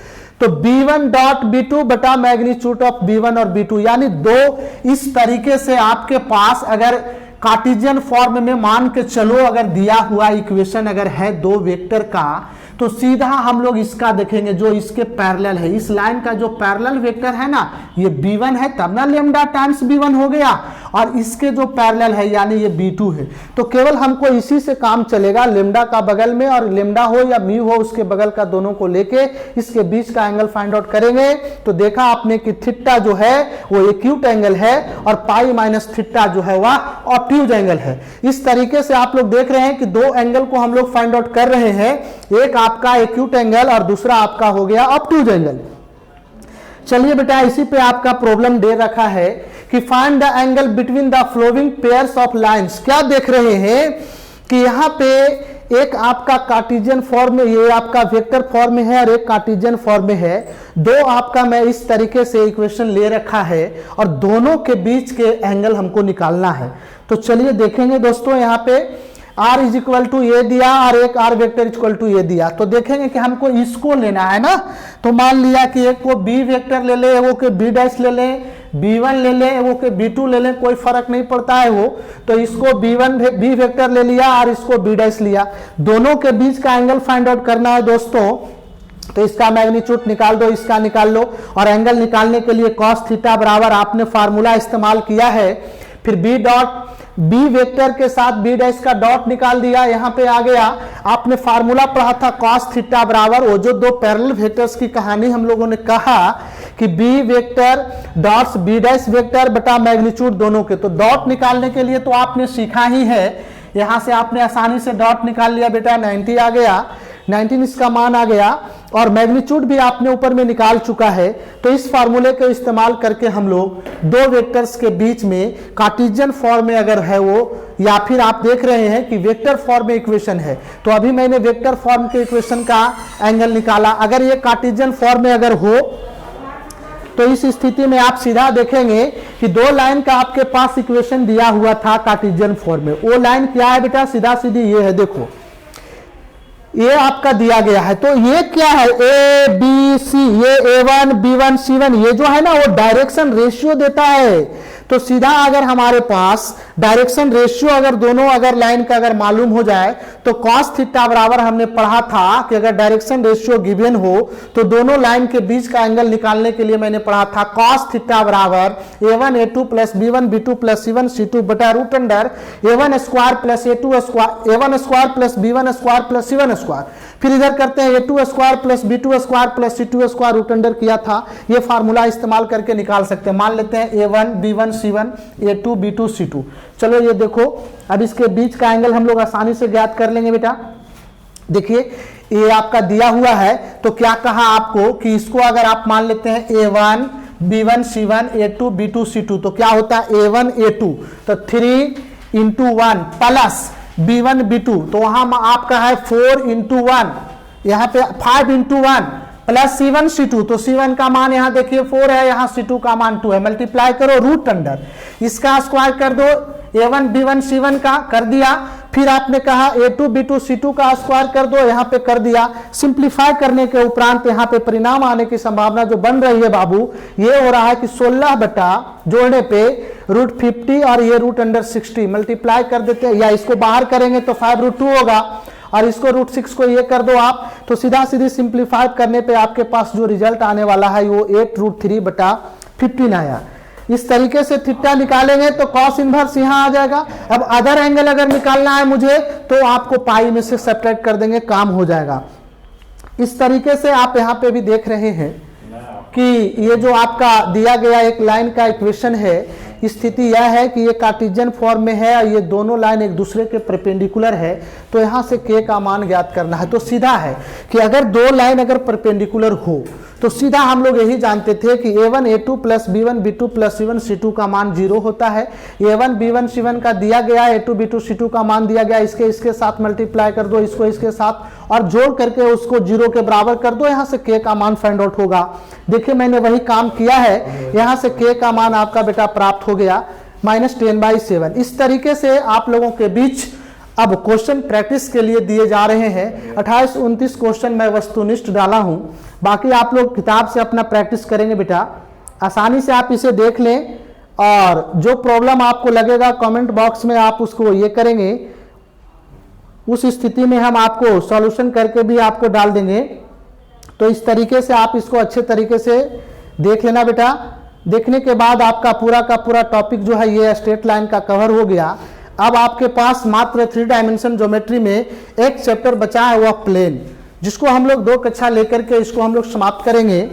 तो b1 डॉट b2 बटा मैग्नीट्यूड ऑफ b1 और b2, यानी दो इस तरीके से आपके पास अगर कार्टेशियन फॉर्म में मान के चलो अगर दिया हुआ इक्वेशन अगर है दो वेक्टर का, तो सीधा हम लोग इसका देखेंगे जो इसके पैरेलल है। इस लाइन का जो पैरेलल वेक्टर है ना, ये b1 है, तब ना लेमडा टाइम्स b1 हो गया, और इसके जो पैरेलल है यानी ये b2 है। तो केवल हमको इसी से काम चलेगा, लेमडा का बगल में और लेमडा हो या म्यू हो उसके बगल का, दोनों को लेके इसके बीच का एंगल फाइंड आउट करेंगे। तो देखा आपने कि थीटा जो है वो एक्यूट एंगल है और पाई माइनस थीटा जो है वह ऑब्ट्यूज एंगल है। इस तरीके से आप लोग देख रहे हैं कि दो एंगल को हम लोग फाइंड आउट कर रहे हैं, एक आपका एक्यूट एंगल और दूसरा आपका हो गया ऑब्ट्यूज एंगल। चलिए बेटा, इसी पे आपका प्रॉब्लम दे रखा है कि find the angle between the flowing pairs of lines. क्या देख रहे हैं कि यहाँ पे एक आपका कार्टेशियन फॉर्म में, ये आपका वेक्टर फॉर्म में है और एक कार्टेशियन फॉर्म में है। दो आपका मैं इस तरीके से इक्वेशन ले रखा है और दोनों के बीच के एंगल हमको निकालना है। तो चलिए देखेंगे दोस्तों, यहाँ पे r इज इक्वल टू ये दिया और एक r वेक्टर इक्वल टू ये दिया। तो देखेंगे कि हमको इसको लेना है ना। तो मान लिया कि एक को b वेक्टर ले ले, वो के b डैश ले लें, b1 ले लें, वो के b2 ले लें, कोई फर्क नहीं पड़ता है वो। तो इसको b वेक्टर ले लिया और इसको b डैश लिया। दोनों के बीच का एंगल फाइंड आउट करना है दोस्तों। तो इसका मैग्नीट्यूड निकाल दो, इसका निकाल लो, और एंगल निकालने के लिए कॉस थीटा बराबर आपने फार्मूला इस्तेमाल किया है। फिर बी वेक्टर के साथ बी डैश का डॉट निकाल दिया, यहां पे आ गया। आपने फार्मूला पढ़ा था कॉस थीटा बराबर, वो जो दो पैरेलल वेक्टर्स की कहानी हम लोगों ने कहा कि b vector dots b dash vector बटा मैग्नीट्यूड दोनों के। तो डॉट निकालने के लिए तो आपने सीखा ही है, यहां से आपने आसानी से डॉट निकाल लिया बेटा, 90 आ गया, 19 इसका मान आ गया, और मैग्नीट्यूड भी आपने ऊपर में निकाल चुका है। तो इस फार्मूले का इस्तेमाल करके हम लोग दो वेक्टर्स के बीच में कार्टेशियन फॉर्म में अगर है वो, या फिर आप देख रहे हैं कि वेक्टर फॉर्म में इक्वेशन है, तो अभी मैंने वेक्टर फॉर्म के इक्वेशन का एंगल निकाला। अगर ये कार्टेशियन फॉर्म में अगर हो तो इस स्थिति में आप सीधा देखेंगे कि दो लाइन का आपके पास इक्वेशन दिया हुआ था कार्टेशियन फॉर्म में। वो लाइन क्या है बेटा, सीधा सीधी ये है, देखो ये आपका दिया गया है। तो ये क्या है, ए बी सी, ये A1 B1 C1, ये जो है ना वो डायरेक्शन रेशियो देता है। तो सीधा अगर हमारे पास डायरेक्शन रेशियो अगर दोनों अगर लाइन का अगर मालूम हो जाए तो कॉस थीटा बराबर हमने पढ़ा था कि अगर डायरेक्शन रेशियो गिवन हो तो दोनों लाइन के बीच का एंगल निकालने के लिए मैंने पढ़ा था कॉस थीटा बराबर A1 A2 plus B1 B2 plus C1 C2 बटा root under A1 square plus A2 square, A1 square plus B1 square plus C1 square. फिर इधर करते हैं A2 square plus B2 square plus C2 square root under किया था। ये formula इस्तेमाल करके निकाल सकते हैं। मान लेते हैं A1 B1 C1 A2 B2 C2। चलो ये देखो, अब इसके बीच का एंगल हम लोग आसानी से ज्ञात कर लेंगे बेटा। देखिए ये आपका दिया हुआ है, तो क्या कहा आपको कि इसको अगर आप मान लेते हैं A1 B1 C1 A2 B2 C2, तो क्या होता है A1 A2, तो 3 into 1 प्लस B1 B2, तो वहां आपका है 4 into 1, यहाँ पे 5 into 1 प्लस C1 C2, तो C1 का मान यहाँ देखिए 4 है, यहाँ C2 का मान 2 है। मल्टीप्लाई करो रूट अंडर, इसका स्क्वायर कर दो, A1 B1 C1 का कर दिया। फिर आपने कहा A2 B2 C2 का स्क्वायर कर दो, यहाँ पे कर दिया। सिंप्लीफाई करने के उपरांत यहाँ पे परिणाम आने की संभावना जो बन रही है बाबू, ये हो रहा है कि 16 बटा जोड़ने पे रूट 50 और ये रूट अंडर 60। मल्टीप्लाई कर देते हैं, या इसको बाहर करेंगे तो 5√2 होगा, और इसको रूट 6 को ये कर दो आप, तो सीधा सीधी सिंप्लीफाई करने पे आपके पास जो रिजल्ट आने वाला है वो 8√3 बटा 15 आया। इस तरीके से थीटा निकालेंगे तो कॉस इनवर्स यहाँ आ जाएगा। अब अदर एंगल अगर निकालना है मुझे तो आपको पाई में से सब्ट्रैक्ट कर देंगे, काम हो जाएगा। इस तरीके से आप यहाँ पे भी देख रहे हैं कि ये जो आपका दिया गया एक लाइन का इक्वेशन है, स्थिति यह है कि ये कार्टेशियन फॉर्म में है और ये दोनों लाइन एक दूसरे के परपेंडिकुलर है। तो यहाँ से K का मान ज्ञात करना है। तो सीधा है कि अगर दो लाइन अगर परपेंडिकुलर हो तो सीधा हम लोग यही जानते थे कि A1 A2 plus B1 B2 plus C1 C2 का मान 0 होता है। A1 B1 C1 का दिया गया, A2 B2 C2 का मान दिया गया, इसके साथ मल्टीप्लाई कर दो, इसको इसके साथ, और जोड़ करके उसको 0 के बराबर कर दो, यहाँ से K का मान फाइंड आउट होगा। देखिए मैंने वही काम किया है, यहाँ से K का मान आपका बेटा प्राप्त हो गया -10/7। इस तरीके से आप लोगों के बीच अब क्वेश्चन प्रैक्टिस के लिए दिए जा रहे हैं। 28-29 क्वेश्चन मैं वस्तुनिष्ठ डाला हूं, बाकी आप लोग किताब से अपना प्रैक्टिस करेंगे बेटा। आसानी से आप इसे देख लें, और जो प्रॉब्लम आपको लगेगा कमेंट बॉक्स में आप उसको ये करेंगे, उस स्थिति में हम आपको सॉल्यूशन करके भी आपको डाल देंगे। तो इस तरीके से आप इसको अच्छे तरीके से देख लेना बेटा। देखने के बाद आपका पूरा का पूरा टॉपिक जो है ये स्ट्रेट लाइन का कवर हो गया। अब आपके पास मात्र 3 डायमेंशन ज्योमेट्री में एक चैप्टर बचा है, वह प्लेन, जिसको हम लोग 2 कक्षा लेकर के इसको हम लोग समाप्त करेंगे।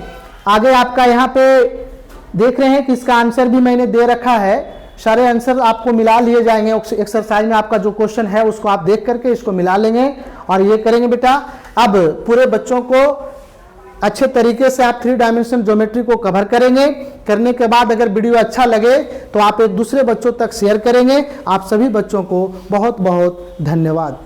आगे आपका यहाँ पे देख रहे हैं कि इसका आंसर भी मैंने दे रखा है, सारे आंसर आपको मिला लिए जाएंगे। एक्सरसाइज में आपका जो क्वेश्चन है उसको आप देख करके इसको मिला लेंगे और ये करेंगे बेटा। अब पूरे बच्चों को अच्छे तरीके से आप 3 डायमेंशन ज्योमेट्री को कवर करेंगे। करने के बाद अगर वीडियो अच्छा लगे तो आप एक दूसरे बच्चों तक शेयर करेंगे। आप सभी बच्चों को बहुत बहुत धन्यवाद।